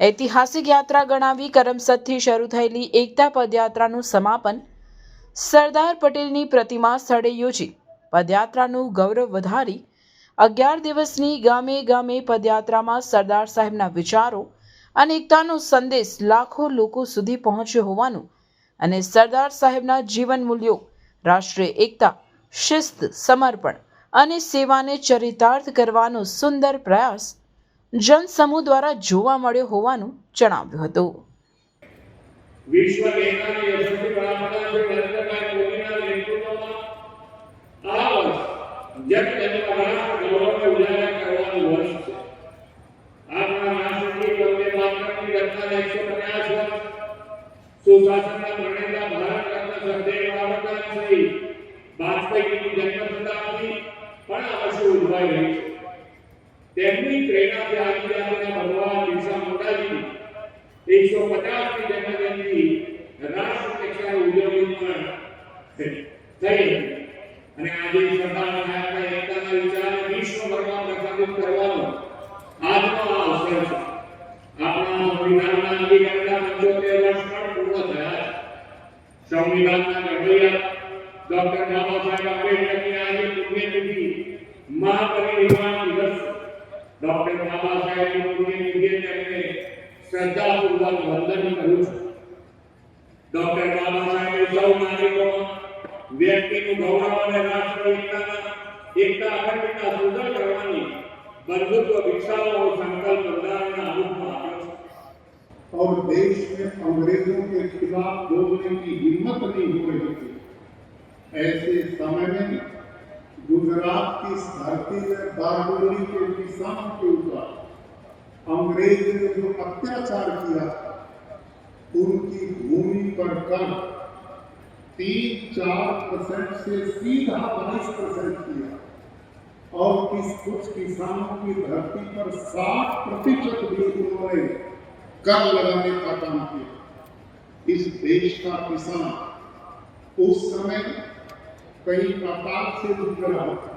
ઐતિહાસિક યાત્રા ગણાવી કરમસદથી શરૂ થયેલી એકતા પદયાત્રાનું સમાપન સરદાર પટેલની પ્રતિમા સ્થળે યોજી પદયાત્રાનું ગૌરવ વધારી 11 દિવસની ગામે ગામે પદયાત્રામાં સરદાર સાહેબના વિચારો અને એકતાનો સંદેશ લાખો લોકો સુધી પહોંચ્યો હોવાનું અને સરદાર સાહેબના જીવન મૂલ્યો, રાષ્ટ્રીય એકતા, શિસ્ત, સમર્પણ અને સેવાને ચરિતાર્થ કરવાનો સુંદર પ્રયાસ જનસમૂહ દ્વારા જોવા મળ્યો હોવાનું જણાવ્યું હતું. વિશ્વ એકતાની યશસ્વી પરામર્શ નરેન્દ્રભાઈ મોદીના નેતૃત્વમાં આ વર્ષ જનજનતા રાષ્ટ્ર ગૌરવને ઉજાગર કરવાનું વર્ષ છે. આપણા રાષ્ટ્રની વંદે માતરમની રચનાના 150 વર્ષ, સુશાસનના પ્રણેતા ભારત રત્ન સરદાર વલ્લભભાઈ વાજપેયીની જન્મ શતાબ્દી પણ આ વર્ષે ઉજવાઈ રહી છે. તેમની પ્રેરણાથી આજે આપણા ભગવાન બિરસા મુંડાજીની 150મી જન્મજયંતિ રાષ્ટ્ર કક્ષાએ ઉજવણી પણ થઈ અને આજે સરદાર સાહેબના એકતાના વિચારને વિશ્વભરમાં પ્રસારિત કરવાનો આજનો આ અવસર છે. આપણા સંવિધાનના અંગીકારના 75 વર્ષ પણ પૂર્ણ થયા છે. સંવિધાનના ઘડવૈયા ડોક્ટર બાબા સાહેબ આંબેડકરની આજે પુણ્યતિથિ મહાપરિનિર્વાણ દિવસ. ડોક્ટર બાબા સાહેબની પુણ્યતિથિએ તેમને શ્રદ્ધાપૂર્વક વંદન કરું છું. ડોક્ટર બાબા સાહેબે સૌ નાગરિકોમાં વ્યક્તિનું ગૌરવ અને રાષ્ટ્ર એકતા અખંડતા સુદૃઢ કરવાની बंधुत्व विकसाओ संकल्प बंधारण आरूपમાં આવ્યો છે. और देश में अंग्रेजों के खिलाफ बोलने की हिम्मत नहीं हो रही थी. ऐसे समय में गुजरात की इस धरती में बारडोली के किसानों के ऊपर अंग्रेज ने जो अत्याचार किया, उनकी भूमि पर कर 3-4% से सीधा 22% किया और कुछ किसानों की धरती पर 60% भी उन्होंने कर लगाने का काम किया. इस देश का किसान उस समय कई प्रकार से गुजर रहा था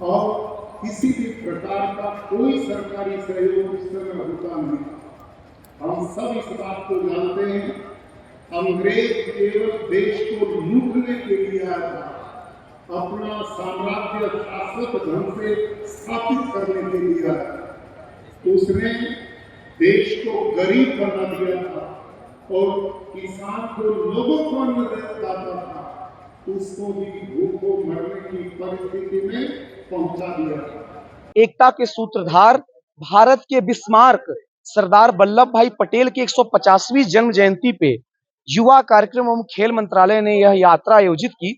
और किसी भी प्रकार का कोई सरकारी सहयोग इस समय होता नहीं. हम सब इस बात को जानते हैं, अंग्रेज केवल देश को लूटने के लिए आया था, अपना साम्राज्य शाश्वत ढंग से स्थापित करने के लिए आया. उसने देश को गरीब बना दिया था और किसान को लोगों को अन्न देता था, उसको भी भूखों मरने की परिस्थिति में पहुंचा दिया था. एकता के सूत्रधार, भारत के बिस्मार्क सरदार वल्लभ भाई पटेल की 150वीं जन्म जयंती पे युवा कार्यक्रम एवं खेल मंत्रालय ने यह यात्रा आयोजित की,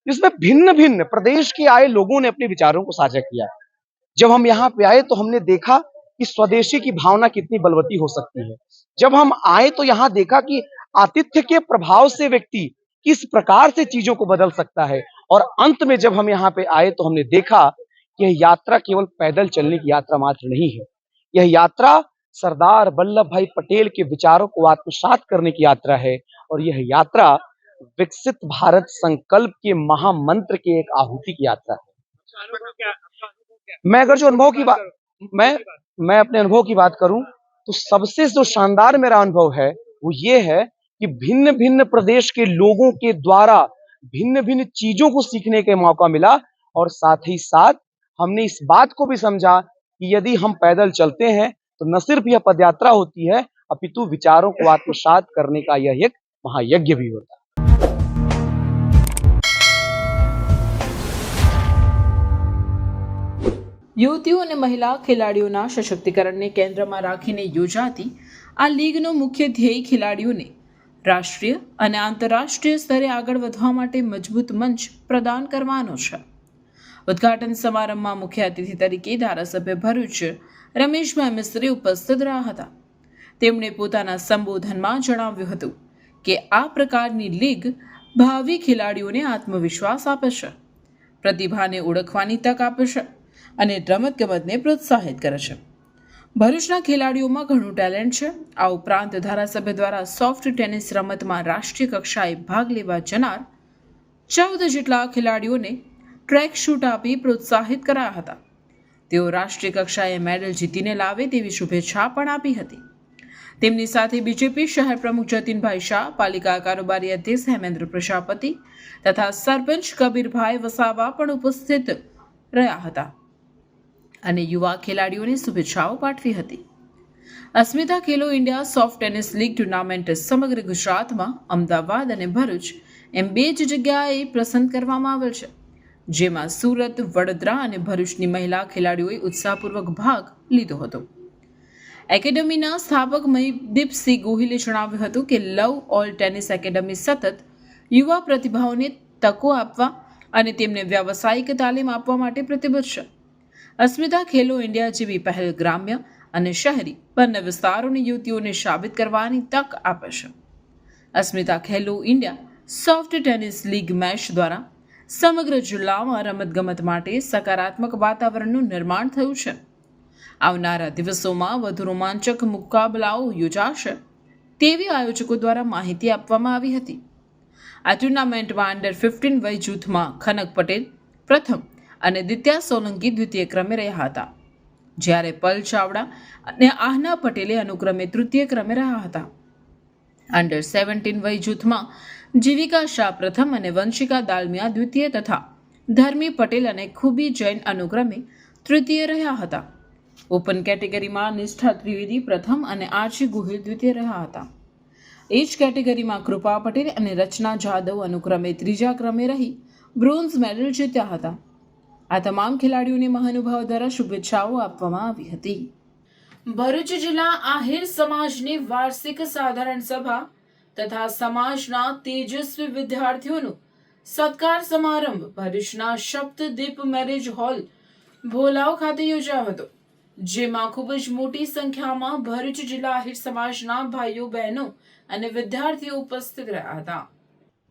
जिसमें भिन्न भिन्न प्रदेश के आए लोगों ने अपने विचारों को साझा किया. जब हम यहाँ पे आए तो हमने देखा कि स्वदेशी की भावना कितनी बलवती हो सकती है. जब हम आए तो यहाँ देखा कि आतिथ्य के प्रभाव से व्यक्ति किस प्रकार से चीजों को बदल सकता है. और अंत में जब हम यहाँ पे आए तो हमने देखा कि यह यात्रा केवल पैदल चलने की यात्रा मात्र नहीं है. यह यात्रा सरदार वल्लभ भाई पटेल के विचारों को आत्मसात करने की यात्रा है और यह यात्रा विकसित भारत संकल्प के महामंत्र के एक आहुति की यात्रा है। मैं अगर जो अनुभव की बात मैं अपने अनुभव की बात करूं तो सबसे जो शानदार मेरा अनुभव है वो ये है कि भिन्न भिन्न प्रदेश के लोगों के द्वारा भिन्न भिन्न चीजों को सीखने का मौका मिला, और साथ ही साथ हमने इस बात को भी समझा कि यदि हम पैदल चलते हैं तो न सिर्फ यह पदयात्रा होती है अपितु विचारों को आत्मसात करने का यह एक महायज्ञ भी होता है। યુવતીઓ અને મહિલા ખેલાડીઓના સશક્તિકરણને કેન્દ્રમાં રાખીને યોજાતી આ લીગનો મુખ્ય ધ્યેય ખેલાડીઓને રાષ્ટ્રીય અને આંતરરાષ્ટ્રીય સ્તરે આગળ વધવા માટે મજબૂત મંચ પ્રદાન કરવાનો છે। ઉદ્ઘાટન સમારંભમાં મુખ્ય અતિથિ તરીકે ધારાસભ્ય ભરૂચ રમેશભાઈ મિસ્ત્રી ઉપસ્થિત રહ્યા હતા। તેમણે પોતાના સંબોધનમાં જણાવ્યું હતું કે આ પ્રકારની લીગ ભાવિ ખેલાડીઓને આત્મવિશ્વાસ આપે છે, પ્રતિભાને ઓળખવાની તક આપે છે અને રમતગમતને પ્રોત્સાહિત કરે છે। ભરૂચના ખેલાડીઓમાં ઘણું ટેલેન્ટ છે। આ ઉપરાંત ધારાસભ્ય દ્વારા સોફ્ટ ટેનિસ રમતમાં રાષ્ટ્રીય કક્ષાએ ભાગ લેવા જનાર 14 જેટલા ખેલાડીઓને ટ્રેક શૂટ આપી પ્રોત્સાહિત કરાયા હતા। તેઓ રાષ્ટ્રીય કક્ષાએ મેડલ જીતીને લાવે તેવી શુભેચ્છા પણ આપી હતી। તેમની સાથે બીજેપી શહેર પ્રમુખ જતીનભાઈ શાહ, પાલિકા કારોબારી અધ્યક્ષ હેમેન્દ્ર પ્રજાપતિ તથા સરપંચ કબીરભાઈ વસાવા પણ ઉપસ્થિત રહ્યા હતા અને યુવા ખેલાડીઓને શુભેચ્છાઓ પાઠવી હતી। Asmita Khelo India soft tennis league tournament સમગ્ર ગુજરાતમાં અમદાવાદ અને ભરૂચ એમ 2 જ જગ્યાએ પસંદ કરવામાં આવેલ છે, જેમાં સુરત, વડોદરા અને ભરૂચની મહિલા ખેલાડીઓએ ઉત્સાહપૂર્વક ભાગ લીધો હતો। એકેડમીના સ્થાપક મહીદીપસિંહ ગોહિલે જણાવ્યું હતું કે લવ ઓલ ટેનિસ એકેડમી સતત યુવા પ્રતિભાઓને તકો આપવા અને તેમને વ્યાવસાયિક તાલીમ આપવા માટે પ્રતિબદ્ધ છે। અસ્મિતા ખેલો ઇન્ડિયા જેવી પહેલ ગ્રામ્ય અને શહેરી બંને વિસ્તારોની યુવતીઓને સાબિત કરવાની તક આપે છે। Asmita Khelo India soft tennis league match દ્વારા સમગ્ર જિલ્લામાં રમતગમત માટે સકારાત્મક વાતાવરણનું નિર્માણ થયું છે। આવનારા દિવસોમાં વધુ રોમાંચક મુકાબલાઓ યોજાશે તેવી આયોજકો દ્વારા માહિતી આપવામાં આવી હતી। આ ટુર્નામેન્ટમાં અંડર 15 વય જૂથમાં ખનક પટેલ પ્રથમ અને દિત્યા સોલંકી દ્વિતીય ક્રમે રહ્યા હતા, જ્યારે પલ ચાવડા અને આહના પટેલે અનુક્રમે તૃતીય ક્રમે રહ્યા હતા। અંડર 17 વય જૂથમાં જીવિકા શાહ પ્રથમ અને વંશિકા દાલમિયા દ્વિતીય તથા ધર્મી પટેલ અને ખૂબી જૈન અનુક્રમે તૃતીય રહ્યા હતા। ઓપન કેટેગરીમાં નિષ્ઠા ત્રિવેદી પ્રથમ અને આરજી ગોહિલ દ્વિતીય રહ્યા હતા। એ જ કેટેગરીમાં કૃપા પટેલ અને રચના જાદવ અનુક્રમે ત્રીજા ક્રમે રહી બ્રોન્ઝ મેડલ જીત્યા હતા। આ તમામ ખેલાડીઓને મહાનુભાવો દ્વારા શુભેચ્છાઓ આપવામાં આવી હતી। ભરૂચ જિલ્લા આહિર સમાજની વાર્ષિક સાધારણ સભા તથા સમાજના તેજસ્વી વિદ્યાર્થીઓનું સત્કાર સમારંભ ભરૂચના શબ્દદીપ મેરેજ હોલ ભોલાવ ખાતે યોજાયો હતો, જેમાં ખૂબ જ મોટી સંખ્યામાં ભરૂચ જિલ્લા આહિર સમાજના ભાઈઓ બહેનો અને વિદ્યાર્થીઓ ઉપસ્થિત રહ્યા હતા।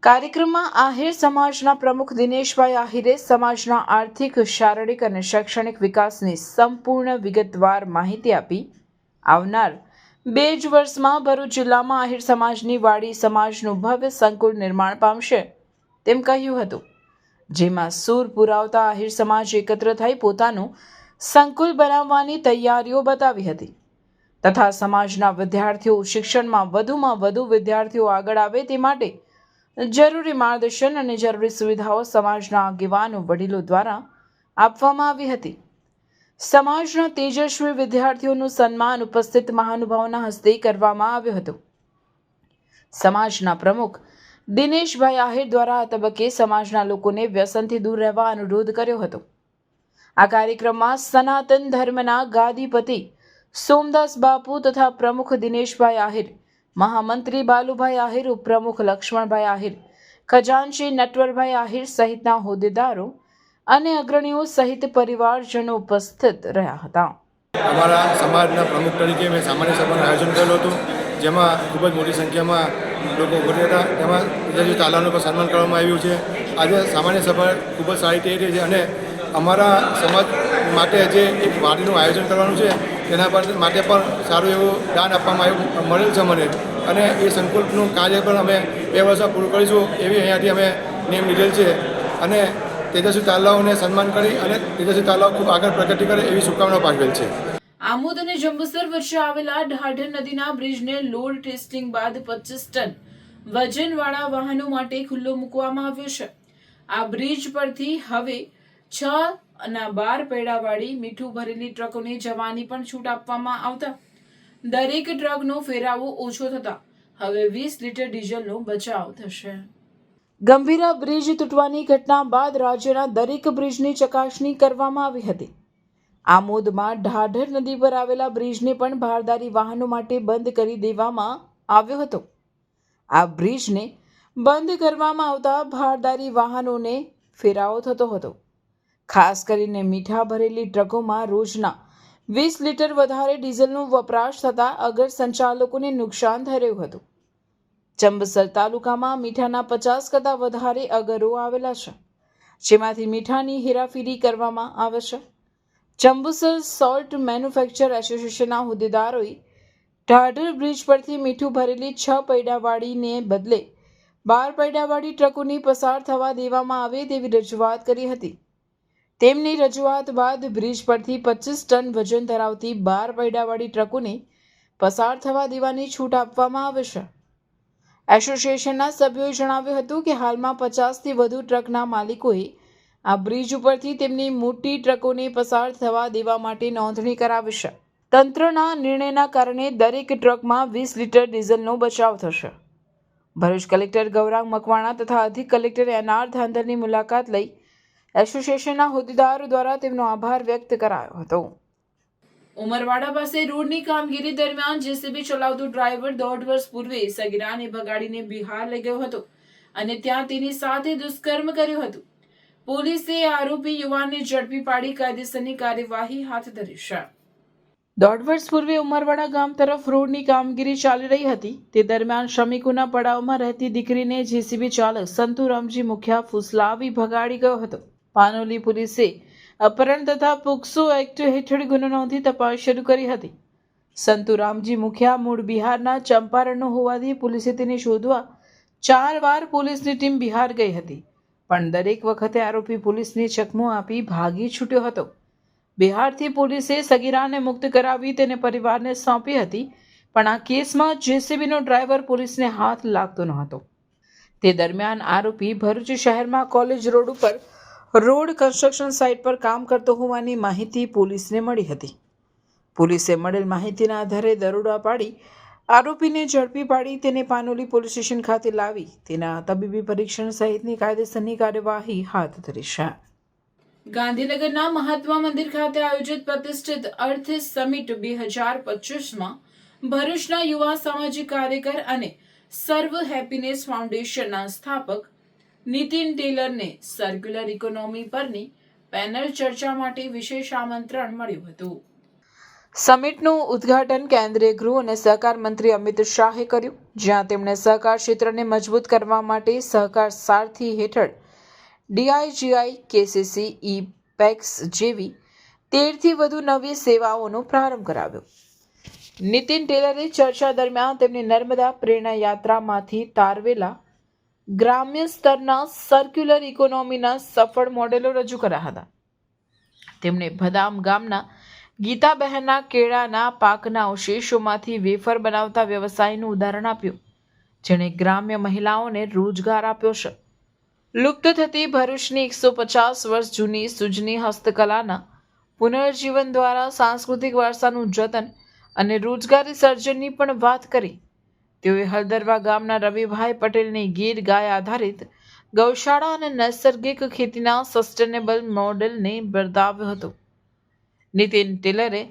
કાર્યક્રમમાં આહિર સમાજના પ્રમુખ દિનેશભાઈ આહિરે સમાજના આર્થિક, શારીરિક અને શૈક્ષણિક વિકાસની સંપૂર્ણ વિગતવાર માહિતી આપી આવનાર 2 જ વર્ષમાં ભરૂચ જિલ્લામાં આહિર સમાજની વાડી સમાજનું ભવ્ય સંકુલ નિર્માણ પામશે તેમ કહ્યું હતું, જેમાં સૂર પુરાવતા આહિર સમાજ એકત્ર થઈ પોતાનું સંકુલ બનાવવાની તૈયારીઓ બતાવી હતી તથા સમાજના વિદ્યાર્થીઓ શિક્ષણમાં વધુમાં વધુ વિદ્યાર્થીઓ આગળ આવે તે માટે જરૂરી માર્ગદર્શન અને જરૂરી સુવિધાઓ સમાજના આગેવાનો વડીલો દ્વારા આપવામાં આવી હતી। સમાજના તેજસ્વી વિદ્યાર્થીઓનું સન્માન ઉપસ્થિત મહાનુભાવોના હસ્તે કરવામાં આવ્યું હતું। સમાજના પ્રમુખ દિનેશભાઈ આહિર દ્વારા આ તબક્કે સમાજના લોકોને વ્યસનથી દૂર રહેવા અનુરોધ કર્યો હતો। આ કાર્યક્રમમાં સનાતન ધર્મના ગાદીપતિ સોમદાસ બાપુ તથા પ્રમુખ દિનેશભાઈ આહિર, મહામંત્રી બાલુભાઈ આહિર, ઉપપ્રમુખ લક્ષ્મણભાઈ આહિર, ખજાનચી નટવરભાઈ આહિર સહિતના હોદ્દેદારો અને અગ્રણીઓ સહિત પરિવારજનો ઉપસ્થિત રહ્યા હતા। અમારા સમાજના પ્રમુખ તરીકે મેં સામાન્ય સભાનું આયોજન કરેલું હતું, જેમાં ખૂબ જ મોટી સંખ્યામાં લોકો ઉપસ્થિત હતા। તેમાં જુદા તાલાનું પણ સન્માન કરવામાં આવ્યું છે। આજે સામાન્ય સભા ખૂબ જ સારી થઈ રહી છે અને અમારા સમાજ માટે જે એક વાડીનું આયોજન કરવાનું છે તેના માટે પણ સારું એવું દાન આપવામાં મળેલ છે મને, અને એ સંકલ્પનું કાર્ય પણ અમે 2 વર્ષમાં પૂરું કરીશું એવી અહીંયાથી અમે નેમ લીધેલ છે અને તેજસ્વી તાલાઓને સન્માન કરી અને તેજસ્વી તાલાઓ ખૂબ આગળ પ્રગતિ કરે એવી શુભકામનાઓ પાઠવેલ છે. આમોદ અને જંબુસર વચ્ચે આવેલા ઢાઢર નદીના બ્રિજને લોડ ટેસ્ટિંગ બાદ 25 ટન વજનવાળા વાહનો માટે ખુલ્લો મૂકવામાં આવ્યો છે. આ બ્રિજ પરથી હવે 6 અને 12 પૈડાવાળી મીઠું ભરેલી ટ્રકોને જવાની પણ છૂટ આપવામાં આવતા દરેક ટ્રકનો ફેરાવો ઓછો થતા હવે 20 લીટર ડીઝલનો બચાવ થશે. ગંભીરા બ્રિજ તૂટવાની ઘટના બાદ રાજ્યના દરેક બ્રિજની ચકાસણી કરવામાં આવી હતી. આમોદમાં ઢાઢર નદી પર આવેલા બ્રિજને પણ ભારદારી વાહનો માટે બંધ કરી દેવામાં આવ્યો હતો. આ બ્રિજને બંધ કરવામાં આવતા ભારદારી વાહનોને ફેરાવો થતો હતો. ખાસ કરીને મીઠા ભરેલી ટ્રકોમાં રોજના 20 લીટર વધારે ડીઝલનો વપરાશ થતાં અગર સંચાલકોને નુકસાન થઈ રહ્યું હતું. જંબુસર તાલુકામાં મીઠાના 50 કરતાં વધારે અગરો આવેલા છે, જેમાંથી મીઠાની હેરાફેરી કરવામાં આવે છે. જંબુસર સોલ્ટ મેન્યુફેક્ચર એસોસિએશનના હોદ્દેદારોએ ઢાઢર બ્રિજ પરથી મીઠું ભરેલી 6 પૈડાવાળીને બદલે 12 પૈડાવાળી ટ્રકોને પસાર થવા દેવામાં આવે તેવી રજૂઆત કરી હતી. તેમની રજૂઆત બાદ બ્રિજ પરથી 25 ટન વજન ધરાવતી 12 પૈડાવાળી ટ્રકોને પસાર થવા દેવાની છૂટ આપવામાં આવે છે. એસોસિએશનના સભ્યોએ જણાવ્યું હતું કે હાલમાં 50થી વધુ ટ્રકના માલિકોએ આ બ્રિજ ઉપરથી તેમની મોટી ટ્રકોને પસાર થવા દેવા માટે નોંધણી કરાવી છે. તંત્રના નિર્ણયના કારણે દરેક ટ્રકમાં 20 લીટર ડીઝલનો બચાવ થશે. ભરૂચ કલેક્ટર ગૌરાંગ મકવાણા તથા અધિક કલેક્ટર એનઆર ધાંધરની મુલાકાત લઈ એસોસિએશનના હોદ્દેદારો દ્વારા તેમનો આભાર વ્યક્ત કરાયો હતો. ઉમરવાડા પાસે રોડની કામગીરી દરમિયાન જેસીબી ચલાવતો ડ્રાઈવર 1.5 વર્ષ પૂર્વે સગીરાને ભગાડીને બિહાર લઈ ગયો હતો અને ત્યાં તેની સાથે દુષ્કર્મ કર્યું હતું. પોલીસે આરોપી યુવાનને ઝડપી પાડી કાયદેસરની કાર્યવાહી હાથ ધરી છે. 1.5 વર્ષ પૂર્વે ઉમરવાડા ગામ તરફ રોડની કામગીરી ચાલી રહી હતી. તે દરમિયાન શ્રમિકોના પડાવમાં રહેતી દીકરીને જેસીબી ચાલક સંતુ રામજી મુખિયા ફૂસલાવી ભગાડી ગયો હતો. પાનોલી પોલીસે અપહરણ તથા પોક્સો એક્ટ હેઠળ ગુનો નોંધી તપાસ શરૂ કરી હતી. સંતુ રામજી મુખિયા મૂળ બિહારના ચંપારણનો હોવાથી પોલીસે તેને શોધવા 4 વાર પોલીસની ટીમ બિહાર ગઈ હતી, પણ દરેક વખતે આરોપી પોલીસને ચકમો આપી ભાગી છૂટ્યો હતો. બિહારથી પોલીસે સગીરાને મુક્ત કરાવી તેને પરિવારને સોંપી હતી, પણ આ કેસમાં જેસીબીનો ડ્રાઈવર પોલીસને હાથ લાગતો ન હતો. તે દરમિયાન આરોપી ભરૂચ શહેરમાં કોલેજ રોડ ઉપર રોડ કન્સ્ટ્રક્શન સાઇટ પર કામ કરતો હોવાની માહિતી પોલીસને મળી હતી. પોલીસે મળેલ માહિતીના આધારે દરોડા પાડી આરોપીને ઝડપી પાડી તેને પાનોલી પોલીસ સ્ટેશન ખાતે લાવી તેના તબીબી પરીક્ષણ સહિતની કાયદેસરની કાર્યવાહી હાથ ધરી છે. ગાંધીનગરના મહાત્મા મંદિર ખાતે આયોજિત પ્રતિષ્ઠિત અર્થ સમિટ 2025માં ભરૂચના યુવા સામાજિક કાર્યકર અને સર્વ હેપીનેસ ફાઉન્ડેશનના સ્થાપક નીતિન ટેલરને સર્ક્યુલર ઇકોનોમી પરની પેનલ ચર્ચા માટે વિશેષ આમંત્રણ મળ્યું હતું. સમિટનું ઉદ્ઘાટન કેન્દ્રીય ગૃહ અને સહકાર મંત્રી અમિત શાહે કર્યું, જ્યાં તેમણે સહકાર ક્ષેત્રને મજબૂત કરવા માટે સહકાર સારથી હેઠળ ડીઆઈજીઆઈ, કેસીસી, ઈ-પેક્સ જેવી 13થી વધુ નવી સેવાઓનો પ્રારંભ કરાવ્યો. નીતિન ટેલરે ચર્ચા દરમિયાન તેમની નર્મદા પ્રેરણા યાત્રામાંથી તારવેલા ગ્રામ્ય સ્તરના સર્ક્યુલર ઇકોનોમીના સફળ મોડેલો રજૂ કર્યા હતા. તેમણે ભદામ ગામના ગીતાબહેનના કેળાના પાકના અવશેષોમાંથી વેફર બનાવતા વ્યવસાયનું ઉદાહરણ આપ્યું, જેણે ગ્રામ્ય મહિલાઓને રોજગાર આપ્યો છે. લુપ્ત થતી ભરૂચની 150 વર્ષ જૂની સુજની હસ્તકલાના પુનર્જીવન દ્વારા સાંસ્કૃતિક વારસાનું જતન અને રોજગારી સર્જનની પણ વાત કરી. તેઓએ હળદરવા ગામના રવિભાઈ પટેલની ગીર ગાય આધારિત ગૌશાળા અને નૈસર્ગિક ખેતીના સસ્ટેનેબલ મોડેલને બિરદાવ્યો હતો. નીતિન ટેલરે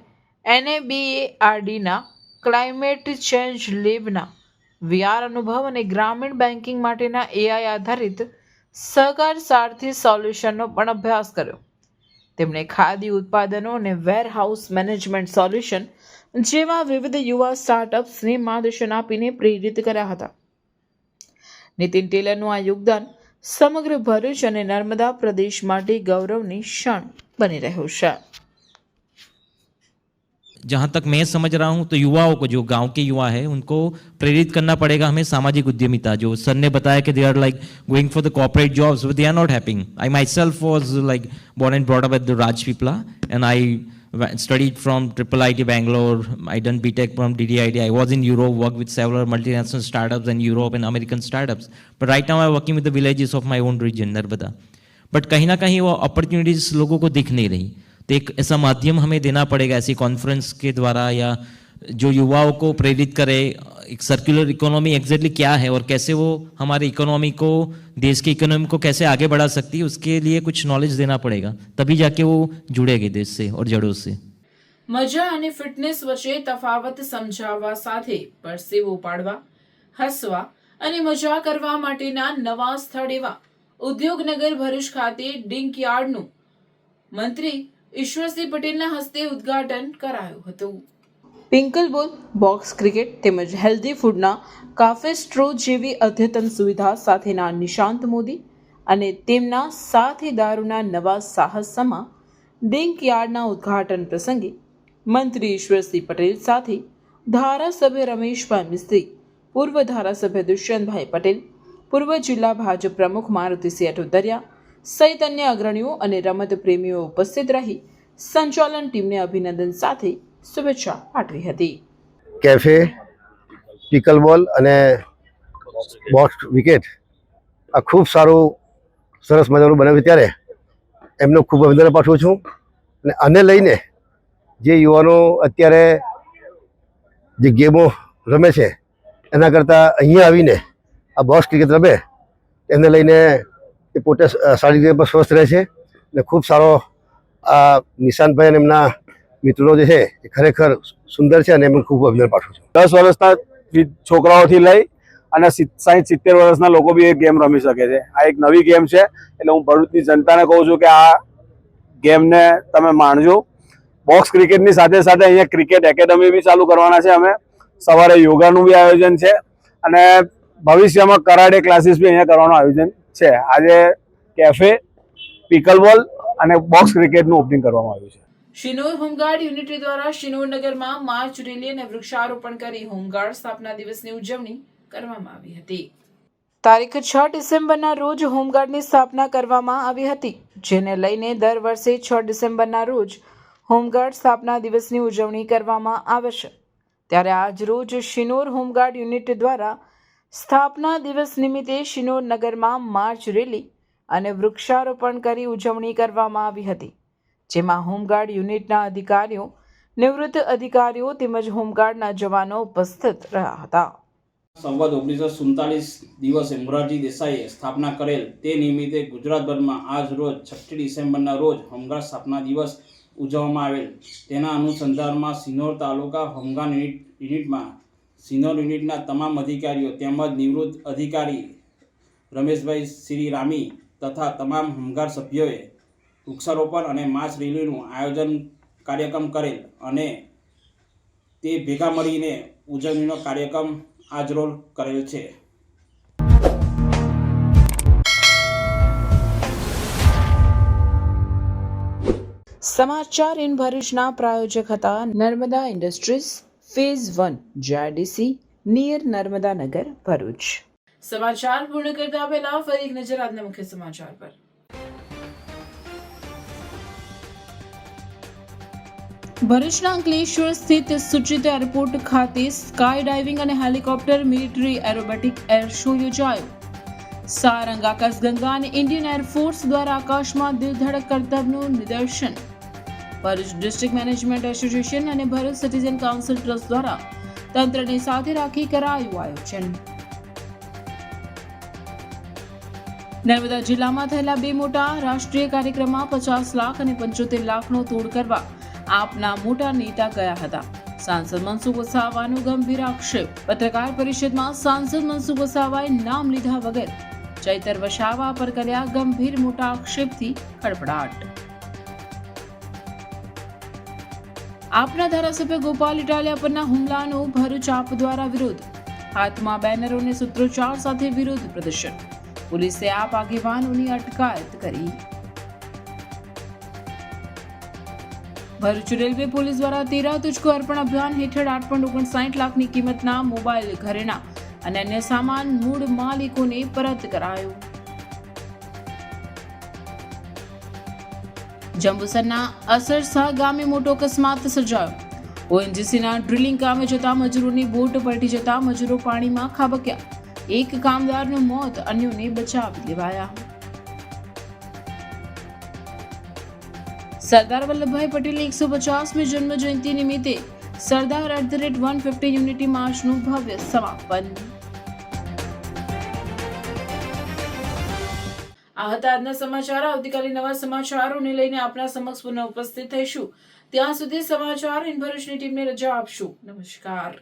NABARDના ક્લાઇમેટ ચેન્જ લેબના VR અનુભવ અને ગ્રામીણ બેન્કિંગ માટેના AI આધારિત સહકાર સારથી સોલ્યુશનનો પણ અભ્યાસ કર્યો. તેમણે ખાદી ઉત્પાદનો અને વેરહાઉસ મેનેજમેન્ટ સોલ્યુશન જેવા વિવિધ યુવા સ્ટાર્ટઅપ્સને માર્ગદર્શન આપીને પ્રેરિત કર્યા હતા. નીતિન ટેલરનું આ યોગદાન સમગ્ર ભરૂચ અને નર્મદા પ્રદેશ માટે ગૌરવની ક્ષણ બની રહ્યું છે. जहाँ तक मैं समझ रहा हूँ तो युवाओं को, जो गांव के युवा है, उनको प्रेरित करना पड़ेगा हमें सामाजिक उद्यमिता. जो सर ने बताया कि they are like going for the corporate jobs, but they are not happening. I myself was like born and brought up at the Rajpipla, and I studied from IIT Bangalore. I done BTech from DDIT. I was in Europe, worked with several multinational startups in Europe and American startups. But right now I'm working with the villages of my own region, Narmada. But कहीं ना कहीं वो अपॉर्चुनिटीज लोगों को दिख नहीं रही. तो एक ऐसा माध्यम हमें देना पड़ेगा ऐसी कॉन्फ्रेंस के द्वारा, या जो युवाओं को प्रेरित करे. एक सर्कुलर इकोनॉमी एग्जैक्टली क्या है और कैसे वो हमारे इकोनॉमी को, देश की इकोनॉमी को कैसे आगे बढ़ा सकती है, उसके लिए कुछ नॉलेज देना पड़ेगा. तभी जाके वो जुड़ेगी देश से और जड़ों से. મજા અને ફિટનેસ વચ્ચે તફાવત સમજાવવા સાથે પરસેવો પાડવા, હસવા અને મજા કરવા માટેના નવા સ્થળ એવા ઉદ્યોગનગર ભરૂચ ખાતે ડિંક યાર્ડનું મંત્રી ઈશ્વરસિંહ પટેલના હસ્તે ઉદ્ઘાટન કરાયું હતું. પિંકલબોલ, બોક્સ ક્રિકેટ તેમજ હેલ્ધી ફૂડના કાફે સ્ટ્રો જેવી અદ્યતન સુવિધા સાથેના નિશાંત મોદી અને તેમના સાથીદારોના નવા સાહસમાં ડિંક યાર્ડના ઉદ્ઘાટન પ્રસંગે મંત્રી ઈશ્વરસિંહ પટેલ સાથે ધારાસભ્ય રમેશભાઈ મિસ્ત્રી, પૂર્વ ધારાસભ્ય દુષ્યંતભાઈ પટેલ, પૂર્વ જિલ્લા ભાજપ પ્રમુખ મારુતિસિંહ અટોદરિયા સહિત અન્ય અગ્રણીઓ અને રમત પ્રેમીઓ ઉપસ્થિત રહી સંચાલન ટીમને અભિનંદન સાથે શુભેચ્છા પાઠવી હતી. કેફે, પિકલબોલ અને બોક્સ વિકેટ આ ખૂબ સારું સરસ મજાનું બનાવ્યું, ત્યારે એમનો ખૂબ અભિનંદન પાઠવું છું. અને આને લઈને જે યુવાનો અત્યારે જે ગેમો રમે છે એના કરતાં અહીંયા આવીને આ બોક્સ ક્રિકેટ રમે, એને લઈને એ પોતે શારીરિક રીતે સ્વસ્થ રહે છે. અને ખૂબ સારો આ નિશાંતભાઈ અને એમના મિત્રો જે છે એ ખરેખર સુંદર છે અને એમને ખૂબ અભિનંદન પાઠવું છું. 10 વર્ષના છોકરાઓથી લઈ અને 60-70 વર્ષના લોકો બી એ ગેમ રમી શકે છે. આ એક નવી ગેમ છે, એટલે હું ભરૂચની જનતાને કહું છું કે આ ગેમને તમે માણજો. બોક્સ ક્રિકેટની સાથે સાથે અહીંયા ક્રિકેટ એકેડમી બી ચાલુ કરવાના છે અમે. સવારે યોગાનું બી આયોજન છે અને ભવિષ્યમાં કરાટે ક્લાસીસ બી અહીંયા કરવાનું આયોજન છે. આજે કેફે, પિકલબોલ અને બોક્સ ક્રિકેટનું ઓપનિંગ કરવામાં આવ્યું છે. શિનોર હોમગાર્ડ યુનિટી દ્વારા શિનોર નગરમાં માર્ચ રેલી અને વૃક્ષારોપણ કરી હોમગાર્ડ સ્થાપના દિવસની ઉજવણી કરવામાં આવી હતી. તારીખ 6 ડિસેમ્બરના રોજ હોમગાર્ડની સ્થાપના કરવામાં આવી હતી, જેને લઈને દર વર્ષે 6 ડિસેમ્બરના રોજ હોમગાર્ડ સ્થાપના દિવસની ઉજવણી કરવામાં આવે છે. ત્યારે આજ રોજ શિનોર હોમગાર્ડ યુનિટ દ્વારા સ્થાપના દિવસ નિમિત્તે શિનોર નગરમાં માર્ચ રેલી અને વૃક્ષારોપણ કરી ઉજવણી કરવામાં આવી હતી, જેમાં હોમગાર્ડ યુનિટના અધિકારીઓ, નિવૃત્ત અધિકારીઓ તેમજ હોમગાર્ડના જવાનો ઉપસ્થિત રહ્યા હતા. સંવત 1947 દિવસે મોરારજી દેસાઈએ સ્થાપના કરેલ તે નિમિત્તે ગુજરાતભરમાં આજ રોજ 6 ડિસેમ્બરના રોજ હોમગાર્ડ સ્થાપના દિવસ ઉજવવામાં આવેલ. તેના અનુસંધાનમાં સિનોર તાલુકા હોમગાર્ડ યુનિટમાં સિનોર યુનિટના તમામ અધિકારીઓ તેમજ નિવૃત્ત અધિકારી રમેશભાઈ શ્રી રામી તથા તમામ હોમગાર્ડ સભ્યોએ વૃક્ષારોપણ અને માર્ચ રેલીનું આયોજન કાર્યક્રમ કરેલ અને તે ભેગા મળીને ઉજવણીનો કાર્યક્રમ આજરોજ કરેલ છે. સમાચાર ઇન ભરૂચના પ્રાયોજક હતા Narmada industries phase 1 JIDC near Narmada Nagar Bharuch. સમાચાર પૂર્ણ કરતા પહેલા ફરી એક નજર આજના મુખ્ય સમાચાર પર. ભરૂચના અંકલેશ્વર સ્થિત સુચિત એરપોર્ટ ખાતે સ્કાય ડાઇવિંગ અને helicopter military aerobatic air show યોજાયો. સારંગ આકાશગંગા અને ઇન્ડિયન એરફોર્સ દ્વારા આકાશમાં દિલધડક કરતબનું નિદર્શન. ભરૂચ ડિસ્ટ્રિક્ટ મેનેજમેન્ટ એસોસિએશન અને ભરૂચ સિટીઝન કાઉન્સિલ ટ્રસ્ટ દ્વારા તંત્રને સાથે રાખી કરાયું આયોજન. નર્મદા જિલ્લામાં થયેલા બે મોટા રાષ્ટ્રીય કાર્યક્રમમાં 50 લાખ અને 75 લાખનો તોડ કરવા આપના મોટા નેતા ગયા હતા. સાંસદ મનસુખ વસાવાનો ગંભીર આક્ષેપ. પત્રકાર પરિષદમાં સાંસદ મનસુખ વસાવાએ નામ લીધા વગર ચૈતર વસાવા પર કર્યા ગંભીર મોટા આક્ષેપથી ખળભળાટ. આપના ધારાસભ્ય ગોપાલ ઇટાલિયા પરના હુમલાનો ભરૂચ આપ દ્વારા વિરોધ. હાથમાં બેનરો અને સૂત્રોચ્ચાર સાથે વિરોધ પ્રદર્શન. પોલીસે આપ આગેવાનોની અટકાયત કરી. ભરૂચ રેલવે પોલીસ દ્વારા 13 તુજકો અર્પણ અભિયાન હેઠળ 8.59 લાખની કિંમતના મોબાઈલ, ઘરેણાં અને અન્ય સામાન મૂળ માલિકોને પરત કરાયો. જંબુસરના અસરસા ગામે મોટો અકસ્માત સર્જાયો. ઓએનજીસીના ડ્રિલિંગ કામે જતા મજૂરોની બોટ પલટી જતા મજૂરો પાણીમાં ખાબક્યા. એક કામદારનું મોત, અન્યોને બચાવી લેવાયા. સરદાર વલ્લભભાઈ પટેલની 150મી જન્મ જયંતિ નિમિત્તે સરદાર @150 યુનિટી માર્ચનું ભવ્ય સમાપન. આ હતા આજના સમાચાર. આવતીકાલે નવા સમાચારોને લઈને આપના સમક્ષ પુનઃ ઉપસ્થિત થઈશું. ત્યાં સુધી સમાચાર ઇન ભરૂચની ટીમને રજા આપશું. નમસ્કાર.